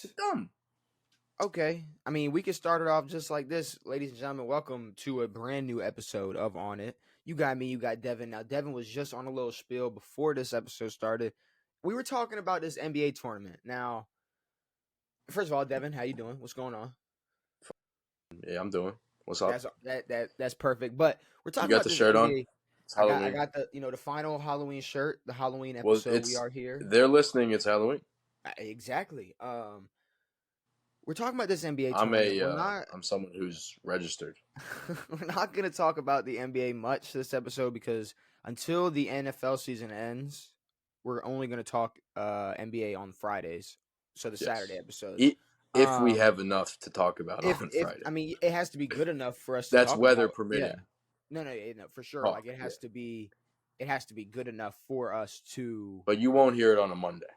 It's dumb. Okay. I mean, we can start it off just like this. Ladies and gentlemen, welcome to a brand new episode of On It. You got me, you got Devin. Now, Devin was just on a little spiel before this episode started. We were talking about this NBA tournament. Now, first of all, Devin, how you doing? What's going on? Yeah, I'm doing. What's up? That's perfect. But we're You talking got about the this shirt on? NBA. It's I Halloween. got the final Halloween shirt, the Halloween Well, episode. We it's are here. they're listening. It's Halloween. Exactly. We're talking about this NBA I'm tournament. a We're not I'm someone who's registered. we're not going to talk about the NBA much this episode because until the NFL season ends, we're only going to talk NBA on Fridays. So the Saturday Yes. episodes. If we Um have enough to talk about on if Friday, I mean it has to be good enough for us to that's talk weather about. Yeah. permitting. No, for sure. Oh, Like yeah. it has to be good enough for us to. But you won't hear it on a Monday.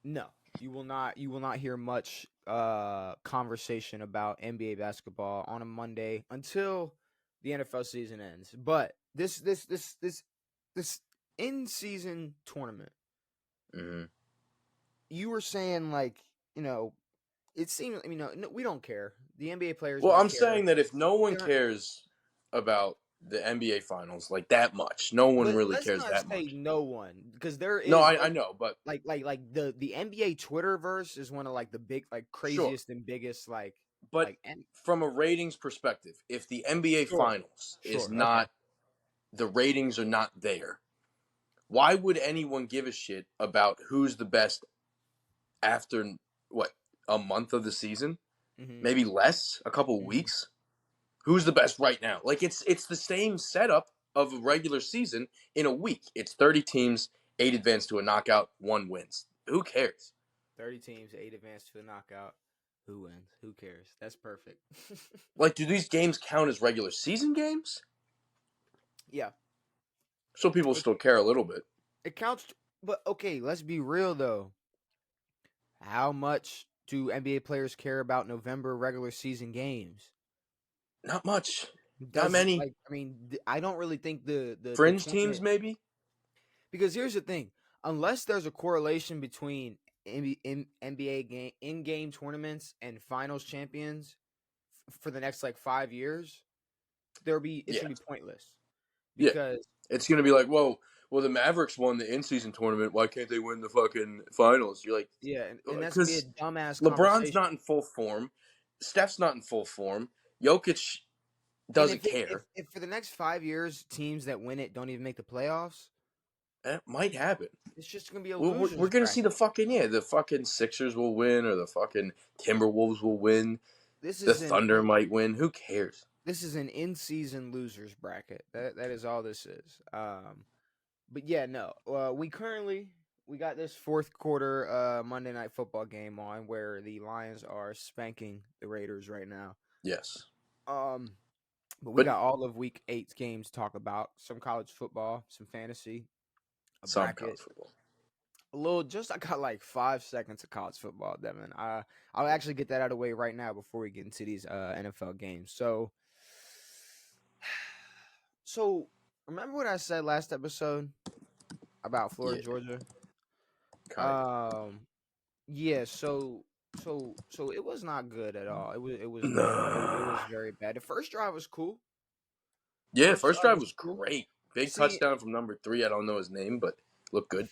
No, you will not hear much conversation about NBA basketball on a Monday until the NFL season ends. But this in season tournament, hmm you were saying like, it seemed, no, we don't care. The NBA players Well, don't I'm care. saying that if no one They're cares about the NBA finals like that much, no one really let's cares not that say much. no one because there No, is I know, but like the NBA Twitterverse is one of like the big like sure. craziest and biggest But like and from a ratings perspective, if the NBA sure. finals is Sure. Okay. not the ratings are not there, why would anyone give a shit about who's the best after what, a month of the season? Mhm. Maybe less, a couple Mhm. weeks. Who's the best right now? Like it's the same setup of a regular season in a week. It's 30 teams, 8 advance to a knockout, 1 wins. Who cares? 30 teams, 8 advance to the knockout. Who wins? Who cares? That's perfect. Like, do these games count as regular season games? Yeah. So people It, still care a little bit. it counts, but okay, let's be real though. How much do NBA players care about November regular season games? Not much. Not Doesn't many. like I mean, I don't really think the Fringe teams, tournament, maybe? because here's the thing, unless there's a correlation between NBA game in-game tournaments and finals champions for the next like 5 years, it's Yeah. going to be pointless Yeah. because It's going to be like, whoa, well, the Mavericks won the in season tournament. Why can't they win the fucking finals? You're like, yeah, and that's gonna be a because dumbass LeBron's conversation. not in full form. Steph's not in full form. Jokic And doesn't care. if for the next 5 years teams that win it don't even make the playoffs, It might happen. it's just gonna be a We're losers going to see bracket. the fucking Sixers will win, or the fucking Timberwolves will win. This The is an Thunder might win. Who cares? this is an in season losers bracket. That is all this is. But yeah, no. We got this fourth quarter Monday night football game on where the Lions are spanking the Raiders right now. Yes. Um, but we But got all of week 8's games to talk about. Some college football, some fantasy, a some bracket. college football. I got like 5 seconds of college football, Devin. I'll actually get that out of the way right now before we get into these NFL games. So remember what I said last episode about Florida, Yeah, Georgia? kind of. Um, yeah. So it was not good at all. It was bad. It Nah. was very bad. The first drive was cool. Yeah, First first drive drive was was cool. great. Big See, touchdown from number 3. I don't know his name, but looked good.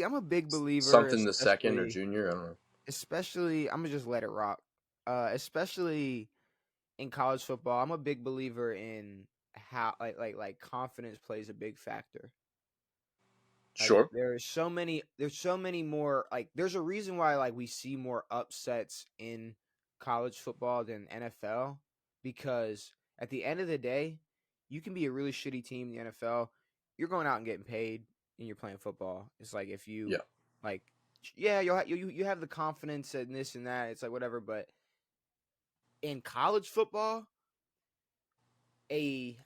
I'm a big believer, Something the second or especially junior. I don't know. especially. I'm gonna just let it rock. Especially in college football, I'm a big believer in how like confidence plays a big factor. Like Sure. there's so many more, like there's a reason why like we see more upsets in college football than NFL, because at the end of the day, you can be a really shitty team in the NFL. You're going out and getting paid and you're playing football. It's like if you Yeah. like yeah, you have the confidence and this and that. It's like whatever, but in college football, a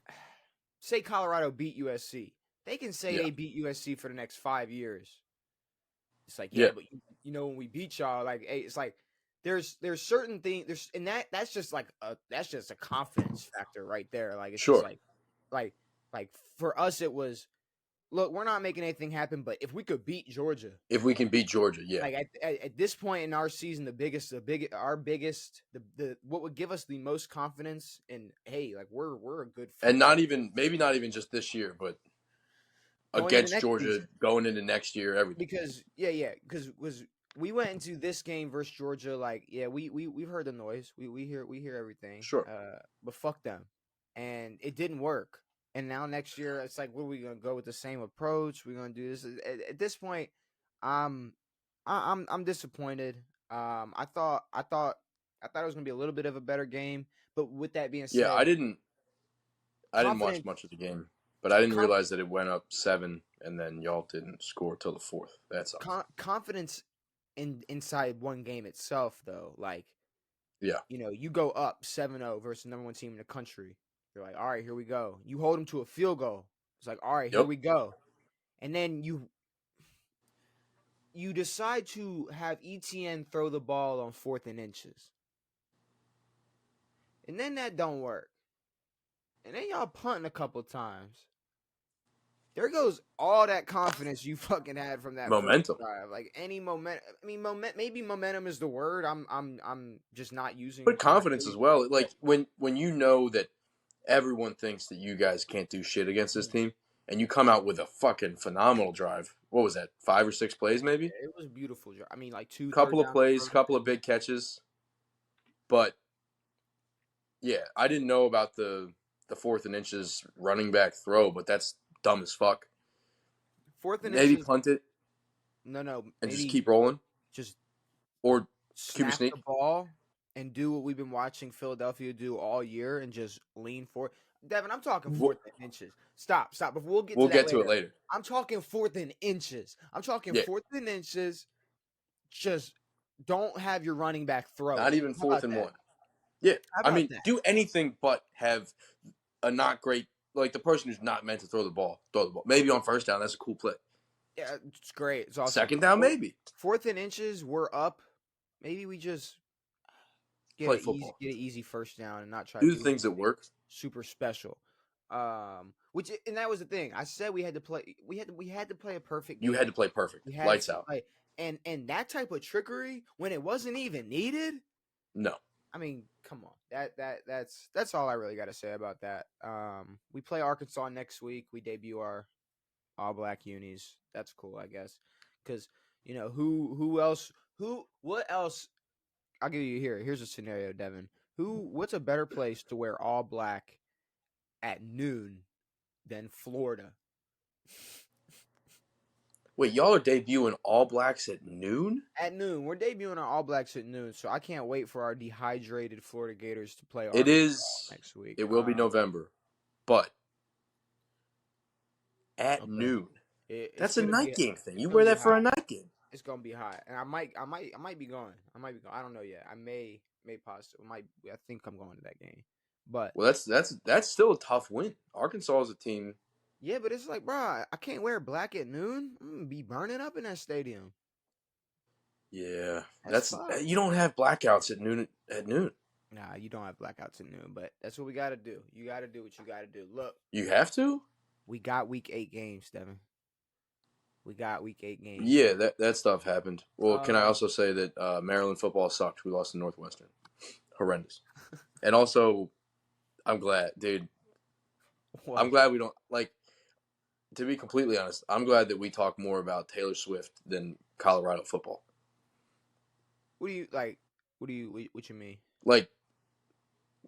say Colorado beat USC. They can say Yeah. they beat USC for the next 5 years. It's like, Yeah. yeah, but when we beat y'all, like, hey, it's like there's certain things there's and that's just like that's just a confidence factor right there. Like it's just Sure. like like for us it was look, we're not making anything happen, but if we could beat Georgia, If we can beat Georgia, yeah. like at this point in our season, the what would give us the most confidence, and hey, like we're a good And football maybe not even just this year, but going into against next Georgia season. going into next year, everything. Because because was we went into this game versus Georgia like we've heard the noise, we hear everything, Sure. but fuck them, and it didn't work. And now next year it's like, what are we gonna go with the same approach? We're gonna do this at this point. um I'm disappointed. I thought it was gonna be a little bit of a better game, but with that being Yeah, said, I didn't watch confidence much of the game, but I didn't conf, realize that it went up 7 and then y'all didn't score till the fourth. That sucks. confidence inside one game itself, though, like, Yeah. you go up 7-0 versus the number one team in the country. You're like, all right, here we go. You hold them to a field goal. It's like, all right, here Yep. we go. And then you decide to have ETN throw the ball on 4th and inches. And then that don't work. And then y'all punting a couple times. There goes all that confidence you fucking had from that first Momentum. drive. Like, any moment. I mean, maybe momentum is the word. I'm just not using But my confidence as favorite. well. But Like when you know that everyone thinks that you guys can't do shit against this team, and you come out with a fucking phenomenal drive. What was that? 5 or 6 plays, maybe. it was beautiful. I mean, like two third Couple of down plays, couple of conversions. big catches, but yeah, I didn't know about the 4th and inches running back throw, but that's dumb as fuck. 4th and inches. Maybe punt it No, and just maybe keep rolling, just or keep a snap the sneak. ball and do what we've been watching Philadelphia do all year and just lean forward. Devin, I'm talking We'll, 4th and inches. Stop. But we'll get to we'll that get to it later. later. I'm talking 4th and inches. I'm talking Yeah, 4th and inches. Just don't have your running back throw not it. even How fourth about and that? one. Yeah, How I about mean, that? do anything but have a not great, like the person who's not meant to throw the ball. Maybe on first down, that's a cool play. Yeah, it's great. It's awesome. Second down, maybe 4th and inches, we're up. Maybe we just play football. get an easy first down and not try to Do the do things that anything work. super special. Which, and that was the thing. I said we had to play. We had to play a perfect You game. had to play perfect, We had lights to out. play, and that type of trickery when it wasn't even needed. No, I mean, come on. That's all I really got to say about that. We play Arkansas next week. We debut our all black unis. That's cool, I guess, because who else? What else? I'll give you here. Here's a scenario, Devin. What's a better place to wear all black at noon than Florida? wait, y'all are debuting All Blacks at noon? At noon, we're debuting our All Blacks at noon, so I can't wait for our dehydrated Florida Gators to play It Arkansas is. next week. It will be November, but at Okay, noon. it's That's a gonna night be game thing. it's You gonna wear be that for hot. a night game. It's gonna be hot, and I might be going. I might be going. I don't know yet. I may possibly might. I think I'm going to that game, but Well, that's still a tough win. Arkansas is a team. yeah, but it's like, bro, I can't wear black at noon. I'm gonna be burning up in that stadium. Yeah, That's that's tough. you don't have blackouts at noon. At noon, Nah, you don't have blackouts at noon, but that's what we got to do. You got to do what you got to do. Look, you have to. we got week 8 games, Devin. We got week 8 games. Yeah, that stuff happened. Well, can I Um, also say that Maryland football sucked? We lost to Northwestern. Horrendous. And also, I'm glad, dude. I'm what? glad we don't like. To be completely honest, I'm glad that we talk more about Taylor Swift than Colorado football. What do you like? What you mean? Like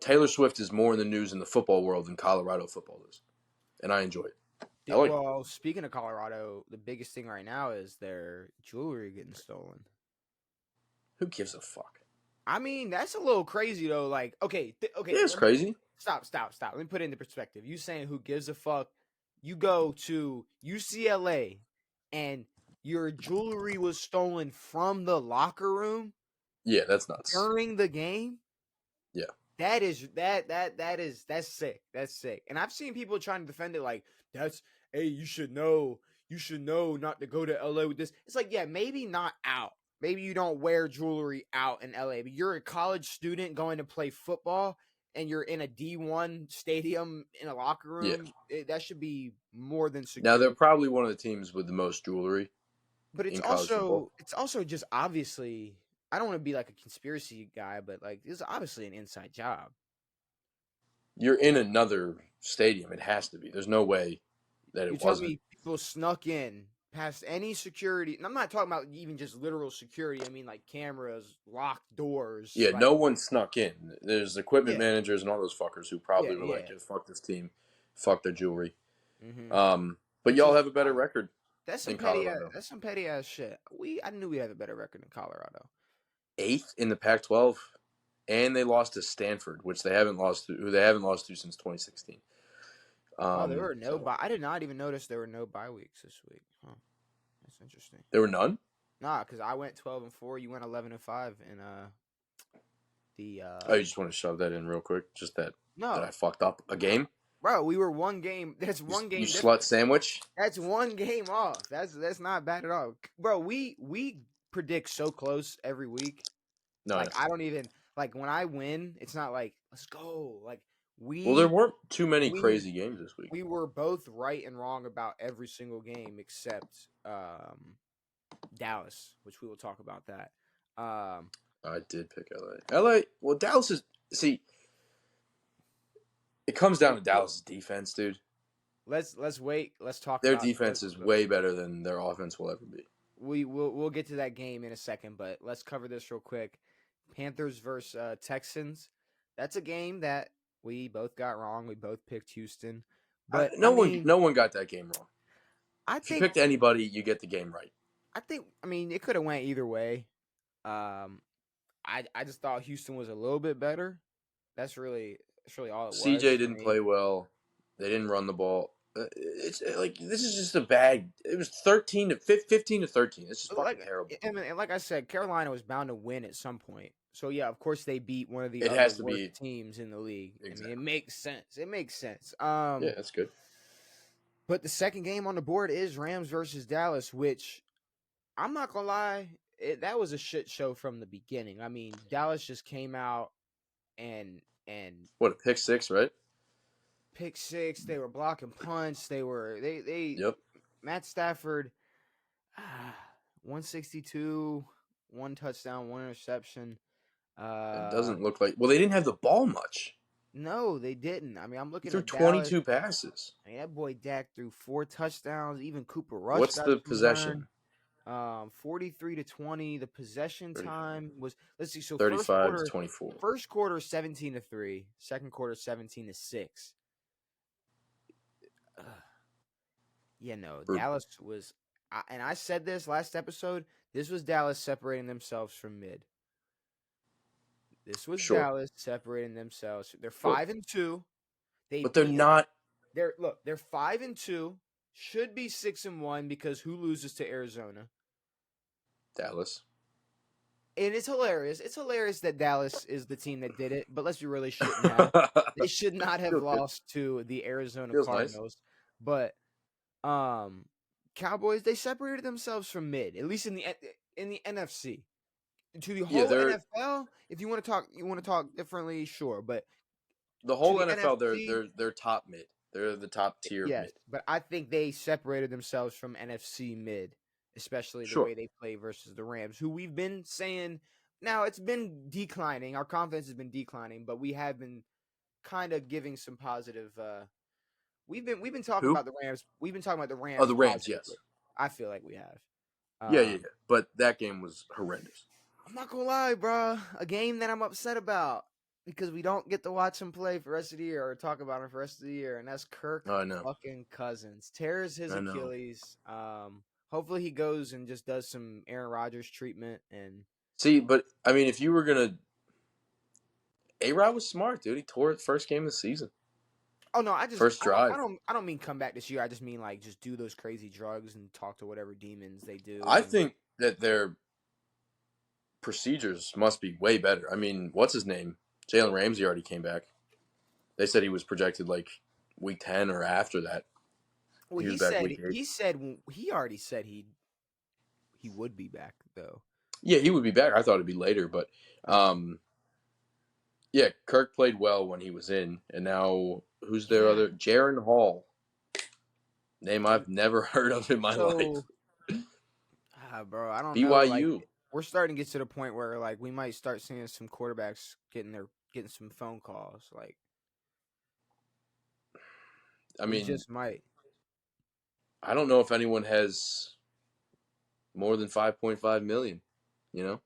Taylor Swift is more in the news in the football world than Colorado football is, and I enjoy it. I like it. Well, speaking of Colorado, the biggest thing right now is their jewelry getting stolen. Who gives a fuck? I mean, that's a little crazy though. Like, okay, Yeah, it's crazy. stop. Let me put it into perspective. You saying who gives a fuck? You go to UCLA and your jewelry was stolen from the locker room Yeah, that's nuts. during the game. Yeah. That's sick. That's sick. And I've seen people trying to defend it like, that's, hey, you should know not to go to LA with this. It's like, yeah, maybe not out. Maybe you don't wear jewelry out in LA, but you're a college student going to play football. and you're in a D1 stadium in a locker Yeah. room, that should be more than Now they're secure. probably one of the teams with the most jewelry But in college football. it's also just obviously, I don't want to be like a conspiracy guy, but like this is obviously an inside job. You're in another stadium. It has to be. There's no way that You it tell wasn't. me people snuck in past any security, and I'm not talking about even just literal security. I mean like cameras, locked doors, Yeah, like no one snuck in. There's equipment yeah, managers and all those fuckers who yeah, probably were like, yeah. "Yeah, fuck this team, fuck their jewelry." Mm-hmm. But Which y'all is have a better record than Colorado. that's some petty ass shit. I knew we had a better record than Colorado. 8th in the Pac-12, and they lost to Stanford, which they haven't lost to. Who they haven't lost to since 2016. Oh, there were no So bye. I did not even notice there were no bye weeks this week. Huh. That's interesting. there were none. Nah, because I went 12-4. You went 11-5, and the Oh, you just want to shove that in real quick? Just that I no, fucked up a game. bro, we were one game. That's You, one you game slut difference. sandwich. That's one game off. That's not bad at all, bro. We predict so close every week. No, I know. Like I don't even like when I win. It's not like let's go. Like Well, there we weren't too many we crazy games this week. we were both right and wrong about every single game except Dallas, which we will talk about that. I did pick LA. LA. Well, Dallas is. See, it comes down to Look, Dallas' defense, dude. let's wait. Let's talk Their about defense is way better than their offense will ever be. we'll get to that game in a second, but let's cover this real quick. Panthers versus Texans. That's a game that we both got wrong. We both picked Houston, but I mean, No one got that game wrong. I If you think picked anybody, you get the game right. I mean it could have went either way. Um, I just thought Houston was a little bit better. That's really all it was CJ for didn't me. play well. They didn't run the ball. It's like this is just a bad. It was 15-13. It's just fucking Like terrible. and like I said, Carolina was bound to win at some point. So yeah, of course they beat one of the It other has to worst be teams in the league. I mean, it exactly. makes sense. It makes sense. Yeah, that's good. But the second game on the board is Rams versus Dallas, which I'm not gonna lie, that was a shit show from the beginning. I mean, Dallas just came out and What a pick six, right? pick six. They were blocking punts. They Yep. Matt Stafford, 162, one touchdown, one interception. It Uh, doesn't look like. Well, they didn't have the ball much. no, they didn't. I mean, I'm He looking threw at Dallas. 22 passes. I mean, that boy Dak threw 4 touchdowns. Even Cooper Rush What's got the some burn. possession? 43-20. The possession 30, time was, let's see. So 35 to 24. first quarter 17-3. Second quarter 17-6. Yeah, no, Brutal. Dallas was, and I said this last episode. This was Dallas separating themselves from mid. This was Sure. Dallas separating themselves. They're But 5-2. They but they're beat. not They're 5-2. Should be 6-1 because who loses to Arizona? Dallas. And it's hilarious. It's hilarious that Dallas is the team that did it, but let's be really shouldn't have. They should not have Feels good. lost to the Arizona Feels nice. Cardinals. But Cowboys, they separated themselves from mid, at least in the NFC. To the Yeah, whole they're NFL, if you want to talk differently, sure. But the to whole the NFL. NFC, They're top mid. They're the top tier yes. mid. But I think they separated themselves from NFC mid, especially the Sure. way they play versus the Rams, who we've been saying now it's been declining. Our confidence has been declining, but we have been kind of giving some positive we've been talking Who? about the Rams. We've been talking about the Oh, Rams the Rams. positively. Yes. I feel like we have. Yeah, yeah, Um, yeah. But that game was horrendous. I'm not gonna lie, bro. A game that I'm upset about because we don't get to watch him play for the rest of the year or talk about him for the rest of the year, and that's Kirk I know. fucking Cousins. Tears his I know. Achilles. Hopefully he goes and just does some Aaron Rodgers treatment and See, but I mean, if you were gonna, A-Rod was smart, dude. He tore it first game of the season, oh no, first drive. I don't mean come back this year. I just mean like just do those crazy drugs and talk to whatever demons they do. I And think that their procedures must be way better. I mean, what's his name? Jalen Ramsey already came back. They said he was projected like week 10 or after that. well, He was back week 8. he already said he would be back though. Yeah, he would be back. I thought it'd be later, but Yeah, Kirk played well when he was in, and now who's their Yeah. other? Jaron Hall, name I've never heard of in my life. So, bro, I don't know. Like, BYU. we're starting to get to the point where like we might start seeing some quarterbacks getting some phone calls. Like, I we mean, just might. I don't know if anyone has more than 5.5 million, you know,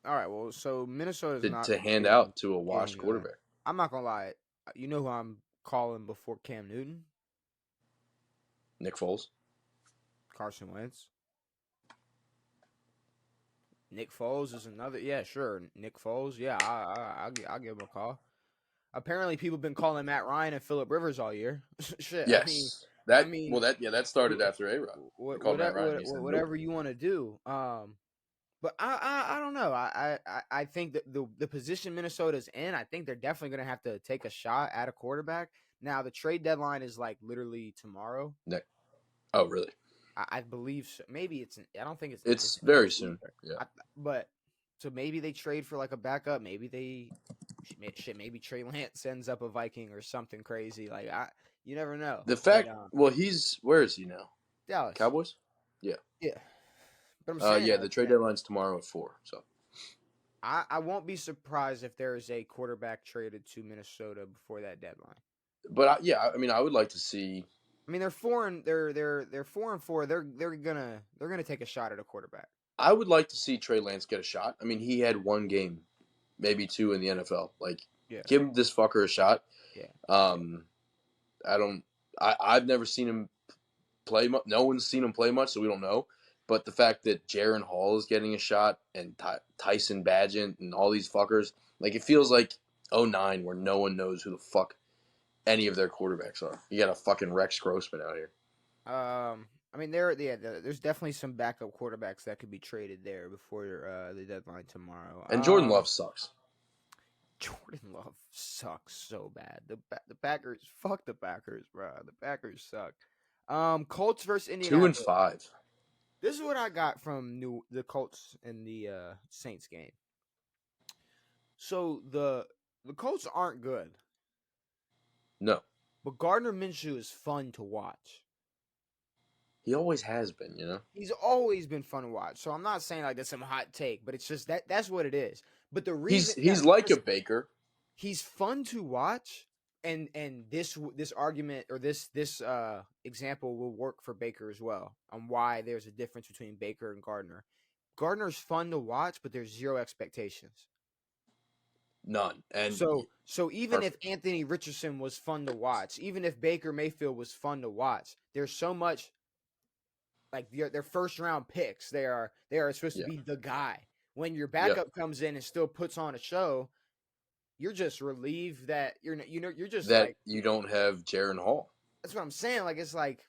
All right. Well, so Minnesota's not to hand really out to a washed getting. quarterback. I'm not gonna lie. You know who I'm calling before Cam Newton? Nick Foles. Carson Wentz. Nick Foles is another. Yeah, sure. Nick Foles. Yeah, I'll give him a call. Apparently, people have been calling Matt Ryan and Phillip Rivers all year. Shit. Yes. I That mean, well that started after A-Rod. They called Matt Ryan. He said nope. whatever you want to do. But I don't know. I think that the position Minnesota's in, I think they're definitely going to have to take a shot at a quarterback. Now the trade deadline is like literally tomorrow. Nick. Oh, really? I believe so. Maybe it's. I don't think It's it's next very week. soon. Yeah. But so maybe they trade for like a backup. Maybe they shit. Maybe Trey Lance ends up a Viking or something crazy. Like you never know. The But fact, well, he's where is he now? Dallas. Cowboys. Yeah. Yeah. But I'm saying Yeah. like The trade deadline's tomorrow at 4. So, I won't be surprised if there is a quarterback traded to Minnesota before that deadline. but yeah, I mean, I would like to see. I mean, they're 4-4. They're gonna take a shot at a quarterback. I would like to see Trey Lance get a shot. I mean, he had one game, maybe 2 in the NFL. Like, Yeah, give this fucker a shot. yeah, yeah. Um, I don't. I've never seen him play much. No one's seen him play much, so we don't know. But the fact that Jaron Hall is getting a shot and Tyson Badgett and all these fuckers, like it feels like '09 where no one knows who the fuck any of their quarterbacks are. You got a fucking Rex Grossman out here. I mean, there's definitely some backup quarterbacks that could be traded there before the deadline tomorrow. And Jordan Love sucks. Jordan Love sucks so bad. The Packers, fuck the Packers, bro. The Packers suck. Colts versus 2 and Indianapolis. 5. This is what I got from the Colts and the Saints game. So the Colts aren't good, No, but Gardner Minshew is fun to watch. he always has been. You know, He's always been fun to watch. So I'm not saying like that's some hot take, but it's just that's what it is. But the reason he's like a Baker. he's fun to watch, and this argument or this example will work for Baker as well on why there's a difference between Baker and Gardner. Gardner's fun to watch, but there's zero expectations. None. And So even perfect. if Anthony Richardson was fun to watch, even if Baker Mayfield was fun to watch, there's so much like their first round picks. They are supposed to Yeah. be the guy. When your Yep. backup comes in and still puts on a show, you're just relieved that you're just That like, you don't have Jaron Hall. that's what I'm saying. Like it's like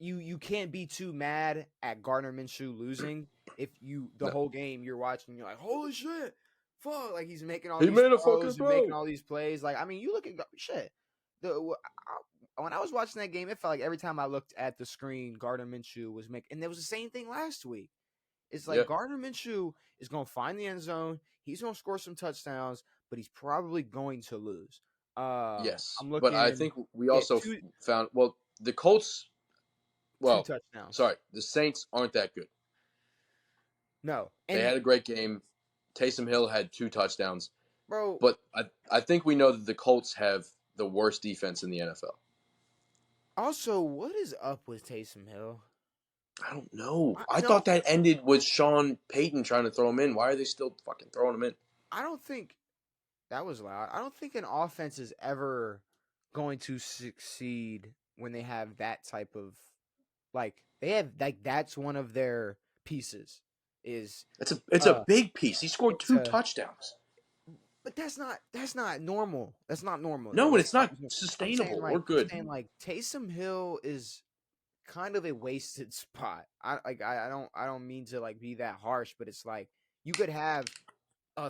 you can't be too mad at Gardner Minshew losing if the No. whole game you're watching, you're like, holy shit, fuck, like he's making all He these made a fucking throws and making throw. all these plays. Like, I mean, you look at shit. When I was watching that game, it felt like every time I looked at the screen, Gardner Minshew was making, and there was the same thing last week. It's like Yeah. Gardner Minshew is going to find the end zone. He's going to score some touchdowns, but he's probably going to lose. Yes. I'm But I looking. think we Yeah, also found the Colts. two Well, touchdowns. sorry, the Saints aren't that good. No, They had a great game. Taysom Hill had 2 touchdowns. bro. But I think we know that the Colts have the worst defense in the NFL. Also, what is up with Taysom Hill? I don't know. I No, thought that ended with Sean Payton trying to throw him in. Why are they still fucking throwing him in? I don't think that was loud. I don't think an offense is ever going to succeed when they have that type of like they have like that's one of their pieces is It's a big piece. He scored it's 2 a touchdowns. but that's not normal. That's not normal No, though. and That's it's not, not I'm saying sustainable like or good. Taysom Hill is kind of a wasted spot. I don't mean to like be that harsh, but it's like you could have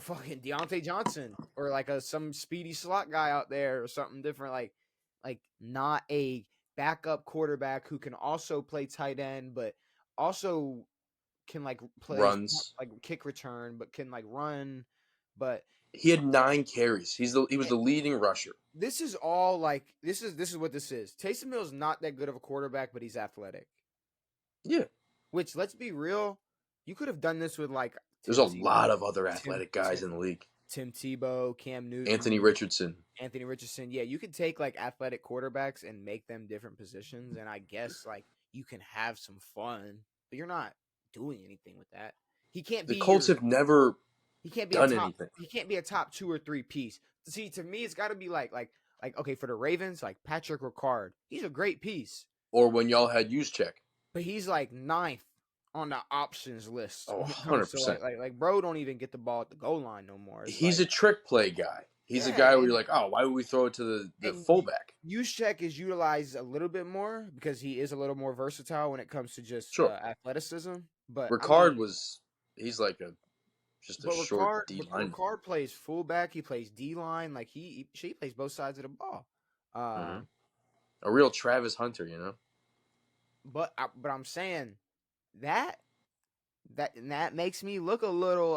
fucking Deontay Johnson or like some speedy slot guy out there or something different, like not a backup quarterback who can also play tight end, but also can like play Runs. like kick return, but can like run, But He had 9 carries. He was eh, the leading rusher. this is all like this is what this is. Taysom Hill's not that good of a quarterback, but he's athletic. Yeah. Which, let's be real, you could have done this with like There's a lot of other athletic guys in the league. Tim Tebow, Cam Anthony Newton, Richardson. Anthony Richardson. Yeah, you could take like athletic quarterbacks and make them different positions, and I guess like you can have some fun, but you're not doing anything with that. He can't The be Colts your have never he can't be a done top anything. he can't be a top 2 or 3 piece. See, to me, it's got to be like okay, for the Ravens, like Patrick Ricard, he's a great piece, Or when y'all had use check. but he's like ninth on the options list Oh, when it comes to 100%. like bro don't even get the ball at the goal line no more. It's He's like a trick play guy. He's a yeah, guy where you're like, oh, why would we throw it to the and fullback? Juszczyk is utilized a little bit more because he is a little more versatile when it comes to just Sure. athleticism. But I mean, Ricard he's like just a but short D line. Ricard plays fullback. He plays D line. Like he plays both sides of the ball. Mm-hmm. Um, A real Travis Hunter, you know? but I'm saying that that makes me look a little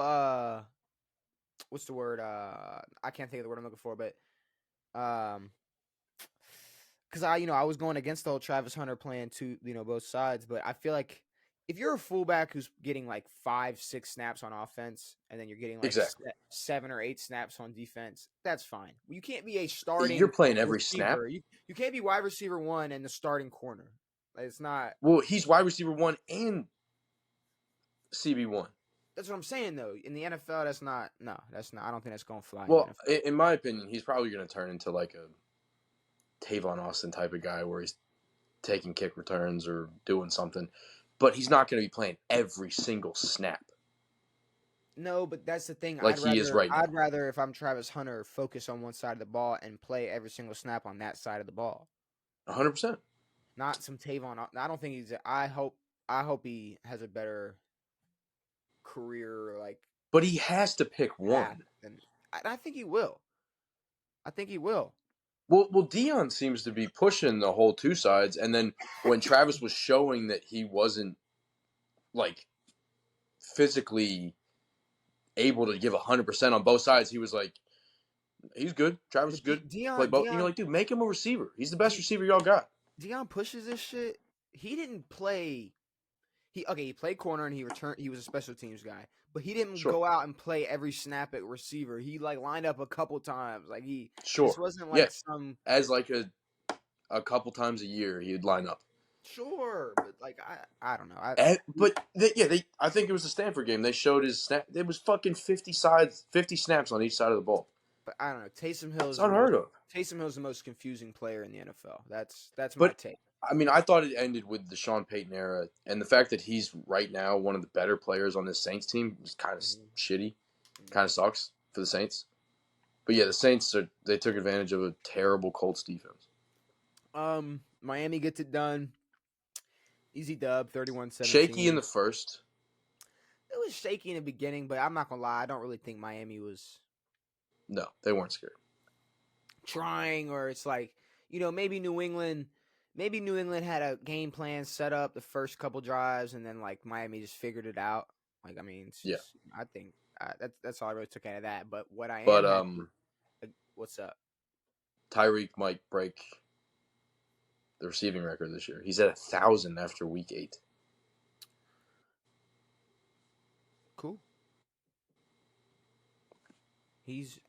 what's the word? I can't think of the word I'm looking for, but um because I was going against the whole Travis Hunter plan to both sides, but I feel like if you're a fullback who's getting like 5-6 snaps on offense, and then you're getting like Exactly. 7 or 8 snaps on defense, that's fine. You can't be a You're starting playing every snap. receiver. You can't be wide receiver 1 and the starting corner. Like, it's not. Well, he's wide receiver 1 and CB1. That's what I'm saying though. In the NFL, that's not. No, that's not. I don't think that's going to fly in Well, the NFL. in my opinion, he's probably going to turn into like a Tavon Austin type of guy where he's taking kick returns or doing something, but he's not going to be playing every single snap No, but that's the thing. like he is right I'd now. rather, if I'm Travis Hunter, focus on one side of the ball and play every single snap on that side of the ball. 100%. Not some Tavon. I don't think he's. I hope he has a better career like But he has to pick path, one. and I think he will. I think he will. Well, Dion seems to be pushing the whole 2 sides, and then when Travis was showing that he wasn't like physically able to give 100% on both sides, he was like, he's good. Travis is But good. Play both. And you're like, dude, make him a receiver. He's the best receiver y'all got. Dion pushes this shit. He didn't play. He played corner and he returned. He was a special teams guy, but he didn't Sure. go out and play every snap at receiver. He like lined up a couple times. Like Sure. this wasn't Yeah. like some. As like a couple times a year, he'd line up. Sure, but like I don't know. I think it was the Stanford game. They showed his snap. It was fucking 50 snaps on each side of the ball. But I don't know. Taysom Hill It's is the most. unheard of. Taysom Hill's the most confusing player in the NFL. That's my But take. I mean, I thought it ended with the Sean Payton era, and the fact that he's right now one of the better players on this Saints team is kind of shitty. Kind of sucks for the Saints. But yeah, the Saints they took advantage of a terrible Colts defense. Miami gets it done. Easy dub, 31-17. Shaky in the first. It was shaky in the beginning, but I'm not gonna lie. I don't really think Miami was No, they weren't scared. trying, or it's like maybe New England had a game plan set up the first couple drives, and then like Miami just figured it out. Like I mean, it's just, I think that's all I really took out of that. But what I am, what's up? Tyreek might break the receiving record this year. He's at 1,000 after week 8. Cool. He's,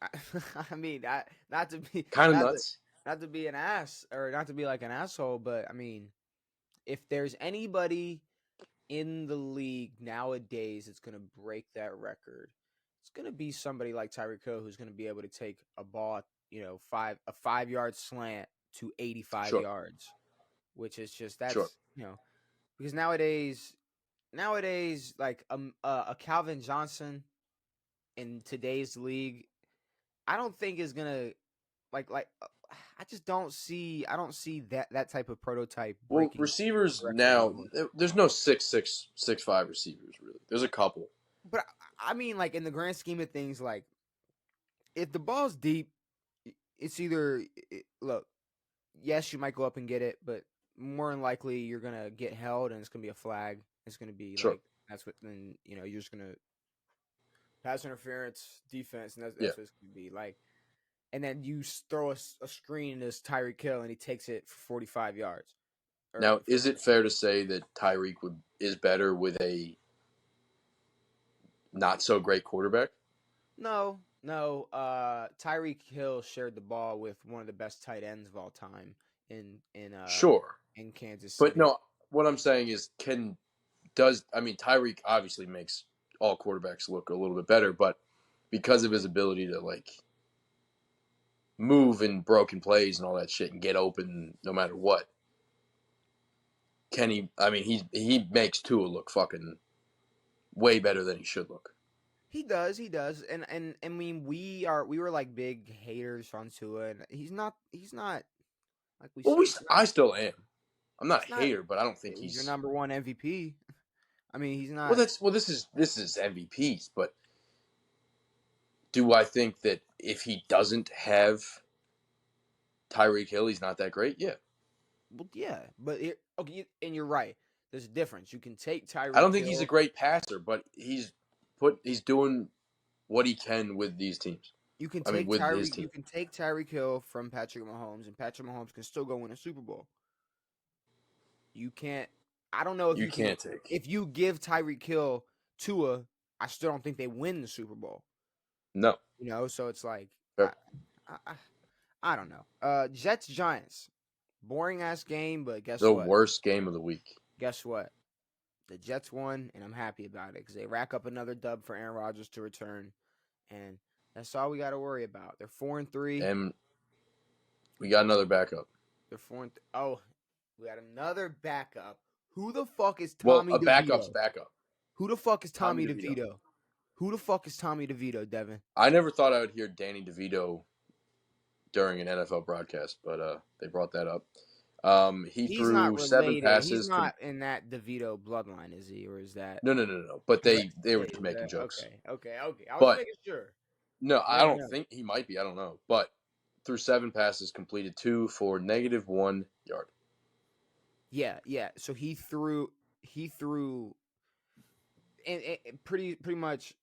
I mean, not to be kind of nuts. Not to be an ass or not to be like an asshole, but I mean, if there's anybody in the league nowadays that's gonna break that record, it's gonna be somebody like Tyreek Hill who's gonna be able to take a ball, a 5-yard slant to 85 yards, which is just because nowadays like a Calvin Johnson in today's league, I don't think is gonna like I just don't see that type of prototype breaking. Well, receivers now, there's no 6'6", 6'5" receivers really. There's a couple. But I mean, like in the grand scheme of things, like if the ball's deep, it's either look, yes, you might go up and get it, but more than likely you're gonna get held and it's gonna be a flag. It's gonna be like that's what then you're just gonna pass interference, defense, and Yeah. that's what it's gonna be like. And then you throw a screen as Tyreek Hill, and he takes it for 45 yards. Or Now, is it fair to say that Tyreek is better with a not so great quarterback? no. Tyreek Hill shared the ball with one of the best tight ends of all time in in uh Sure, in Kansas but City. no. What I'm saying is, Tyreek obviously makes all quarterbacks look a little bit better, but because of his ability to like move in broken plays and all that shit and get open no matter what, can he? I mean, he makes Tua look fucking way better than he should look. He does, and I mean we were like big haters on Tua, and he's not like we Well, said I still am. I'm not a he's not hater, but I don't think he's your he's. number one MVP. I mean he's Well, not. this is MVPs, but do I think that if he doesn't have Tyreek Hill, he's not that great? Yeah, Well, yeah, but okay, and you're right. There's a difference. You can take I don't Tyreek think he's a Hill. great passer, but he's doing what he can with these teams. I mean, with his You team, can take Tyreek Hill from Patrick Mahomes, and Patrick Mahomes can still go win a Super Bowl. You can't. I don't know if you you can. can't take. If you give Tyreek Hill Tua, I still don't think they win the Super Bowl. No, So it's like fair. I, I, I don't know. Jets Giants, boring ass game, but guess The what? worst game of the week. Guess what? The Jets won, and I'm happy about it because they rack up another dub for Aaron Rodgers to return, and that's all we got to worry about. They're 4-3. And we got another backup. They're oh, we got another backup. Who the fuck is Well, Tommy a backup's DeVito? backup. Who the fuck is Tommy Tommy DeVito. DeVito? Who the fuck is Tommy DeVito, Devin? I never thought I would hear Danny DeVito during an NFL broadcast, but they brought that up. He He's not threw seven related. He's passes. not in that DeVito bloodline, is he? Or is that? No. But Is that they were just is making that jokes. okay. I was But making sure. no, I I didn't don't know. think he might be. I don't know. But threw seven passes, completed two for -1 yard. Yeah. So he threw and pretty much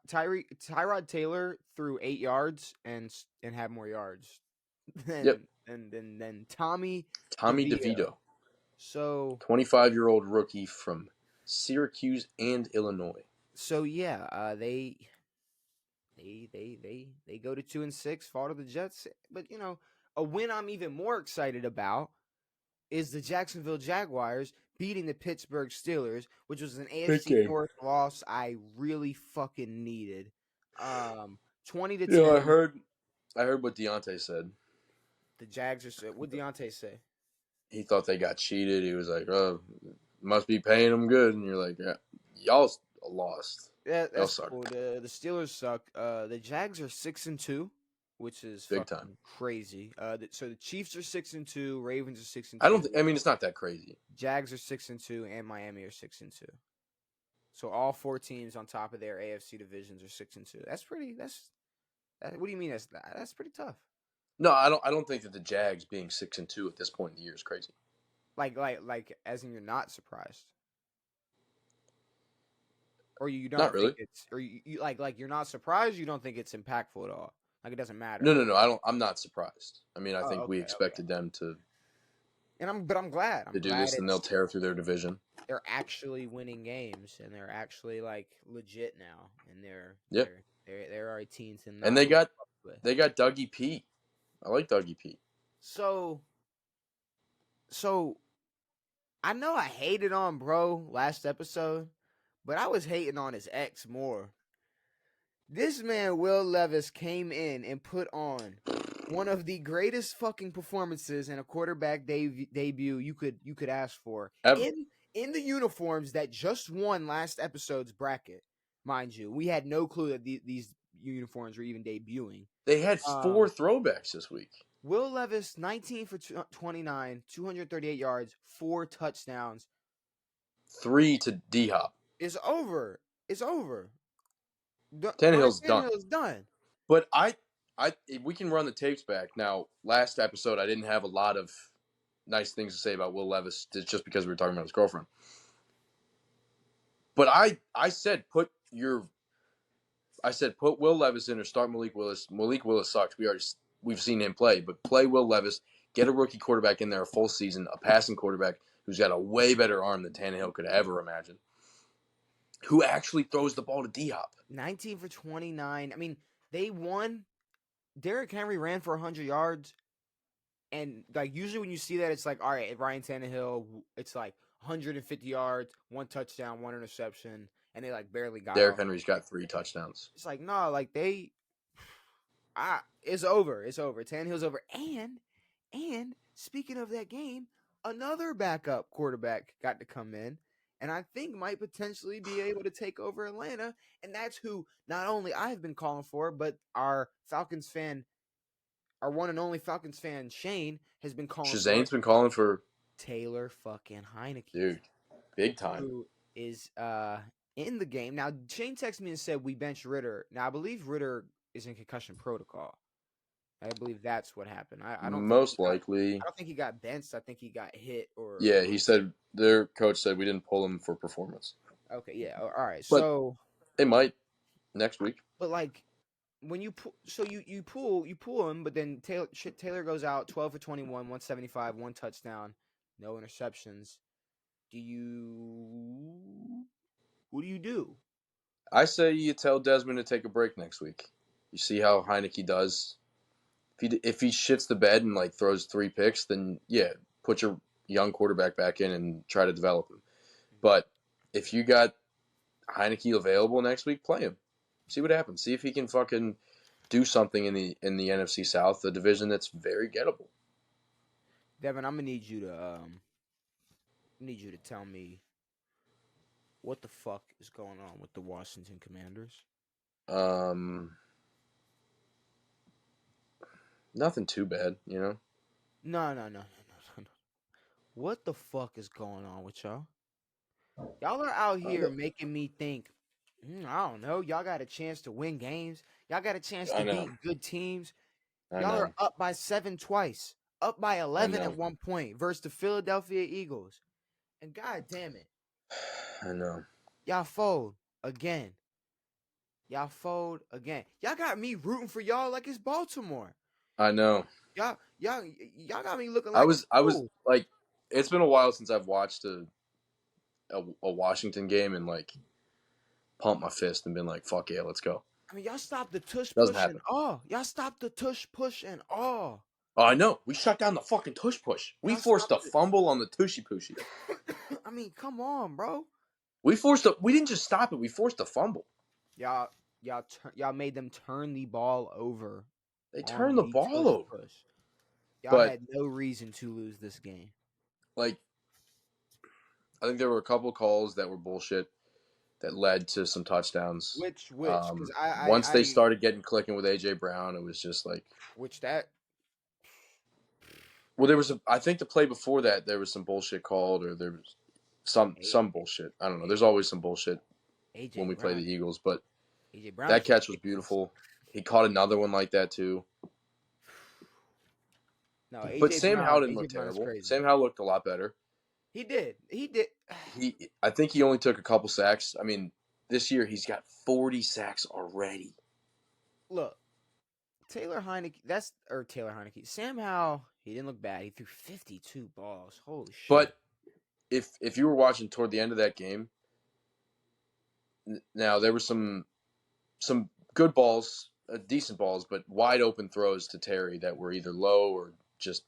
Tyrod Taylor threw 8 yards and had more yards Yep. than Tommy Tommy DeVito. DeVito, So 25-year-old rookie from Syracuse and Illinois. yeah, they go to 2-6, fall to the Jets. But a win I'm even more excited about is the Jacksonville Jaguars beating the Pittsburgh Steelers, which was an Big AFC game. North loss I really fucking needed. 20 to You know, 10. I heard what Deontay said. The Jags are. What Deontay say? He thought they got cheated. He was like, "Oh, must be paying them good." And you're like, "Yeah, y'all lost. Yeah, Y'all that's suck cool. The Steelers suck. The Jags are 6-2, which is big time." fucking crazy. So the Chiefs are 6-2, Ravens are six and I don't. two, I mean, it's not that crazy. Jags are 6-2, and Miami are 6-2. So all four teams on top of their AFC divisions are 6-2. That's pretty. What do you mean? That's pretty tough. No, I don't. I don't think that the Jags being 6-2 at this point in the year is crazy. Like, as in you're not surprised, or you Not don't think really. it's, or you like you're not surprised. You don't think it's impactful at all. Like it doesn't matter. No. I don't. I'm not surprised. I mean, I Oh, think we okay. expected them to And I'm glad. I'm do glad this, and they'll tear through their division. they're actually winning games and they're actually like legit now, and Yep. there are teams to And not be fucked with. they got Dougie P. I like Dougie P. So so I know I hated on bro last episode, but I was hating on his ex more. This man Will Levis came in and put on one of the greatest fucking performances in a quarterback debut you could ask for Ever. in the uniforms that just won last episode's bracket. Mind you, we had no clue that these uniforms were even debuting. They had four Um, throwbacks this week. Will Levis, 19 for 29, 238 yards, 4 touchdowns. 3 to D Hop. It's over. It's over. Ryan Tannehill's done. Tannehill is done. But if we can run the tapes back now. Last episode, I didn't have a lot of nice things to say about Will Levis just because we were talking about his girlfriend. But I said put your I said put Will Levis in or start Malik Willis. Malik Willis sucks. We've seen him play, but play Will Levis. Get a rookie quarterback in there a full season, a passing quarterback who's got a way better arm than Tannehill could ever imagine, who actually throws the ball to Diop. 19 for 29. I mean, they won. Derrick Henry ran for 100 yards. And like usually when you see that, it's like, all right, Ryan Tannehill, it's like 150 yards, 1 touchdown, 1 interception, and they like barely got Derrick off. Henry's got 3 touchdowns. It's like, no, like it's over. It's over. Tannehill's over. And speaking of that game, another backup quarterback got to come in, and I think might potentially be able to take over Atlanta. And that's who not only I've been calling for, but our one and only Falcons fan, Shane, has been calling for Shazane's been calling for Taylor fucking Heineke, dude, big time. who is in the game. Now, Shane texted me and said we bench Ritter. Now, I believe Ritter is in concussion protocol. I believe that's what happened. I don't think Most likely. I don't think he got benched. I think he got hit Yeah, he said their coach said we didn't pull him for performance. Okay, yeah, all right. But So, they might next week. but like when you pull, so you pull him, but then Taylor goes out 12 for 21, 175, 1 touchdown, no interceptions. What do you do? I say you tell Desmond to take a break next week. You see how Heineke does. If he shits the bed and like throws 3 picks, then yeah, put your young quarterback back in and try to develop him. But if you got Heineke available next week, play him. See what happens. See if he can fucking do something in the NFC South, the division that's very gettable. Devin, I'm gonna need you to tell me what the fuck is going on with the Washington Commanders. Nothing too bad, you know. No. What the fuck is going on with y'all? Y'all are out here making me think. I don't know. Y'all got a chance to win games. Y'all got a chance to I know. beat good teams. I Y'all are know. up by 7 twice, up by 11 know. at one point versus the Philadelphia Eagles. And god damn it, I know. y'all fold again. Y'all fold again. Y'all got me rooting for y'all like it's Baltimore. I know. Y'all got me looking I like was like, it's been a while since I've watched a Washington game and like pumped my fist and been like, fuck yeah, let's go. I mean, y'all stopped the tush Doesn't push and happen. all. Y'all stopped the tush push and all. Oh, I know. We shut down the fucking tush push. We Y'all forced a stopped it. fumble on the tushy pushy. I mean, come on, bro. We didn't just stop it. We forced a fumble. Y'all made them turn the ball over They on turned the the ball tush over. push. Y'all But had no reason to lose this game. like, I think there were a couple calls that were bullshit that led to some touchdowns. Which? Because Once they started getting clicking with AJ Brown, it was just like, which that well, there was I think the play before that there was some bullshit called, or there was some A- bullshit. I don't know. There's always some bullshit when AJ we play the Brown. Eagles, but AJ Brown that is catch was ridiculous. beautiful. He caught another one like that too. No, But AJ Sam Howell Brown. didn't AJ look Brown is terrible. crazy. Sam Howell looked a lot better. He did. He did. I think he only took a couple sacks. I mean, this year he's got 40 sacks already. Look, Taylor Heineke. Sam Howell. He didn't look bad. He threw 52 balls. Holy shit. But if you were watching toward the end of that game, now there were some good balls, decent balls, but wide open throws to Terry that were either low or just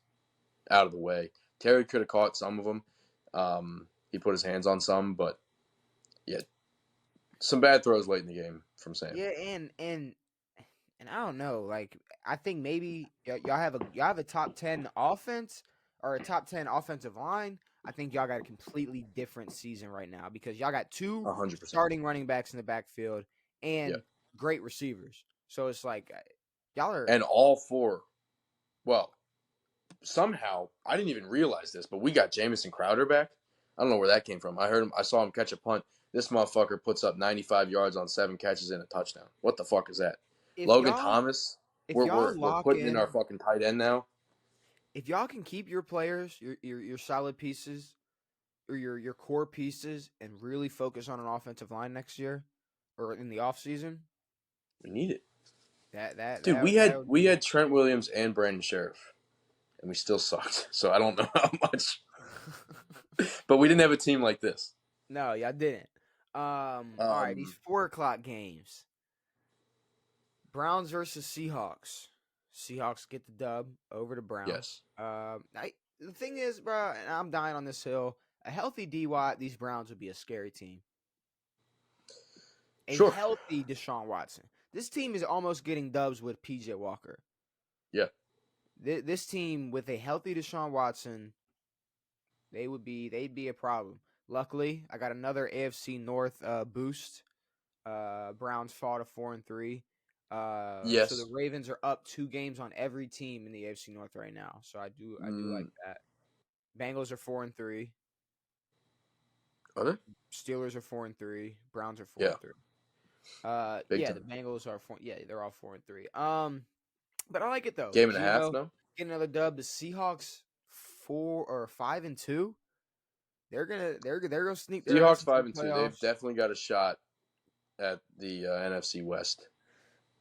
out of the way. Terry could have caught some of them. He put his hands on some, but yeah, some bad throws late in the game from Sam. Yeah, and I don't know. Like, I think maybe y'all have a top 10 offense or a top 10 offensive line. I think y'all got a completely different season right now because y'all got 2 100%. starting running backs in the backfield Yeah. and great receivers. So it's like y'all are And all 4, well, somehow I didn't even realize this, but we got Jamison Crowder back. I don't know where that came from. I saw him catch a punt. This motherfucker puts up 95 yards on 7 catches and a touchdown. What the fuck is that? if Logan y'all Thomas, if y'all we're lock putting in our in fucking tight end now. if y'all can keep your players, your solid pieces or your core pieces and really focus on an offensive line next year or in the offseason, We need it, That that dude. that We that had would we be. had Trent Williams and Brandon Sheriff, and we still sucked. So I don't know how much, but we didn't have a team like this. No, y'all didn't. All right, these Um, 4 o'clock games: Browns versus Seahawks. Seahawks get the dub over the Browns. yes, The thing is, bro, and I'm dying on this hill. A healthy D Watt, these Browns would be a scary team. A sure, healthy Deshaun Watson. This team is almost getting dubs with PJ Walker. yeah, This team with a healthy Deshaun Watson, they'd be a problem. Luckily, I got another AFC North boost. Browns fall to 4-3. So the yes. Ravens are up 2 games on every team in the AFC North right now. So I do like Mm, that. Bengals are 4-3. are they? Steelers are 4-3. Browns are four Yeah, and three. big Yeah, the time. Bengals are 4. Yeah, they're all 4-3. But I like it though. Game and a half Geno now. get another dub. The Seahawks 5-2. They're gonna sneak their ass Seahawks into the 5-2. They've playoffs. definitely got a shot at the NFC West.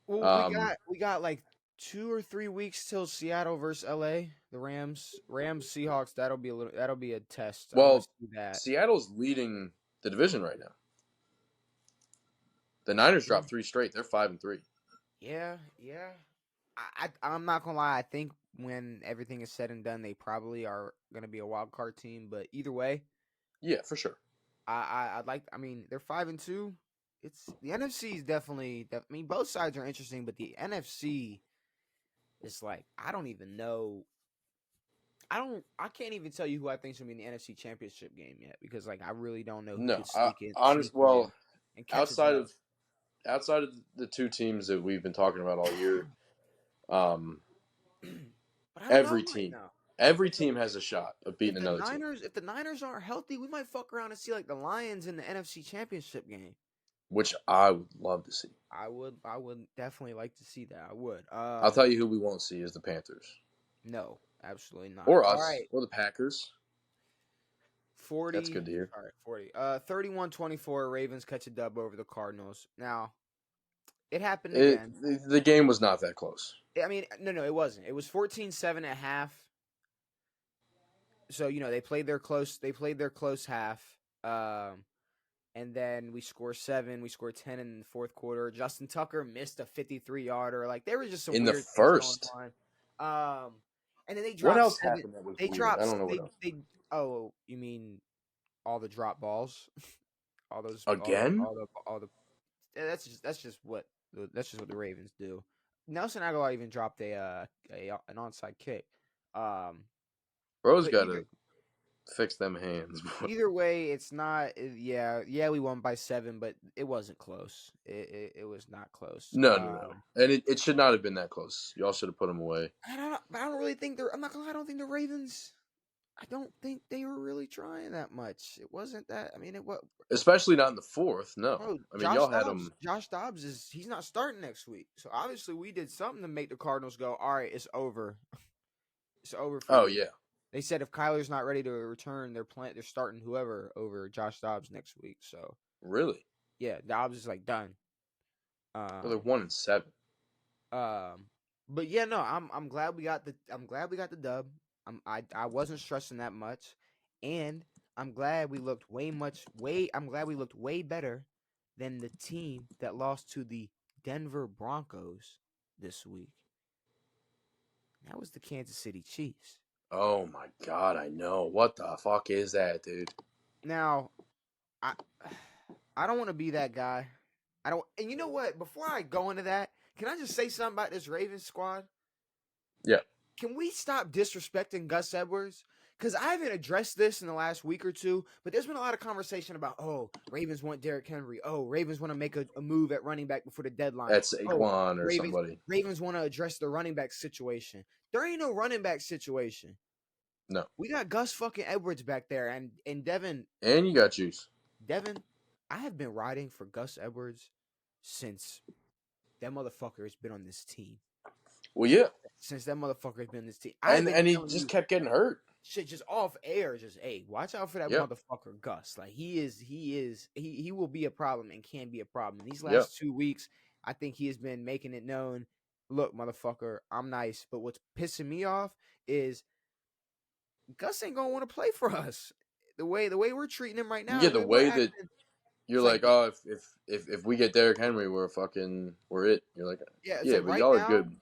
Well, we Um, got we got like 2 or 3 weeks till Seattle versus LA. The Rams, Seahawks. That'll be a test. I want well, to see that. Seattle's leading the division right now. The Niners Yeah, dropped 3 straight. They're 5-3. yeah. I'm not gonna lie. I think when everything is said and done, they probably are gonna be a wild card team. But either way, Yeah, for sure. I'd like. I mean, they're 5-2. It's the NFC is definitely. I mean, both sides are interesting, but the NFC is like I don't even know. I can't even tell you who I think's gonna be in the NFC Championship game yet because like I really don't know who No, could I sneak honest. in Well, and catch a outside dub. of outside of the two teams that we've been talking about all year, um, But I don't know every right team, now. every If the team has a shot of beating another team, If the Niners aren't healthy, we might fuck around and see like the Lions in the NFC Championship game. which I would love to see. I would definitely like to see that. I would. I'll tell you who we won't see is the Panthers No, absolutely not. or All us right. or the Packers. That's 40. good to hear. All right, 40. 31-24 Ravens catch a dub over the Cardinals. Now, it happened It again. the game was not that close. I mean, no, it wasn't. It was 14-7 at half. So, they played their close half. And then we score 7, we score 10 in the fourth quarter. Justin Tucker missed a 53-yarder. Like there was just some In the weird things going first, on. And then they what dropped else 7. happened that was They weird? I dropped don't know what else. they oh, you mean all the drop balls? all those Again, all the that's just what the Ravens do. Nelson Aguilar even dropped an onside kick. Um bro's but got to fix them hands. either way, it's not. Yeah, we won by 7, but it wasn't close. It was not close. No, and it should not have been that close. Y'all should have put them away, I don't really think they're. I'm not gonna lie. I don't think the Ravens. I don't think they were really trying that much. It wasn't that. I mean, it was. especially not in the fourth. No, Bro, I mean y'all had Dobbs. them. Josh Dobbs he's not starting next week. So obviously we did something to make the Cardinals go. All right, it's over. It's over for Oh you. yeah, They said if Kyler's not ready to return, they're starting whoever over Josh Dobbs next week. So really? yeah, Dobbs is like done. Well, they're Um, 1-7. but yeah, no, I'm glad we got the dub. I wasn't stressing that much, and I'm glad we looked way better than the team that lost to the Denver Broncos this week. That was the Kansas City Chiefs. Oh my god, I know. What the fuck is that, dude? Now, I I don't want to be that guy. I don't. And you know what? Before I go into that, can I just say something about this Ravens squad? Yeah, Can we stop disrespecting Gus Edwards? Because I haven't addressed this in the last week or two, but there's been a lot of conversation about, oh, Ravens want Derrick Henry. Oh, Ravens want to make a move at running back before the deadline. that's Oh, Saquon or Ravens somebody. Ravens want to address the running back situation. There ain't no running back situation. No, We got Gus fucking Edwards back there, and and you got juice. Devin, I have been riding for Gus Edwards since that motherfucker has been on this team. Well, yeah, Since that mother has been on this team. I've been and he telling just you kept getting hurt. shit just off air, just hey, watch out for that Yeah, motherfucker Gus. Like he will be a problem and can be a problem. In these yeah. last 2 weeks, I think he has been making it known. Look, motherfucker, I'm nice, but what's pissing me off is Gus ain't gonna want to play for us. The way we're treating him right now, Yeah, the the way we're way that acting, you're it's like like, oh, if we get Derrick Henry, we're it. You're like, yeah, it's yeah, like but right y'all are now good.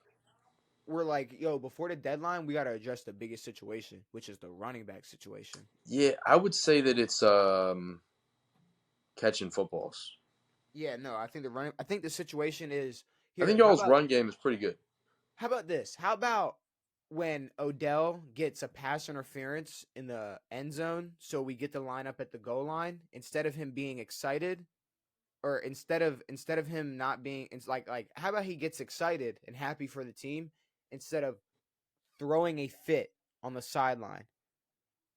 we're like, yo, before the deadline, we gotta address the biggest situation, which is the running back situation. Yeah, I would say that it's catching footballs. Yeah, no, I think the situation is I think here. y'all's run game is pretty good. How about this? How about when Odell gets a pass interference in the end zone, so we get the line up at the goal line instead of him being excited, or instead of him not being, it's like how about he gets excited and happy for the team instead of throwing a fit on the sideline.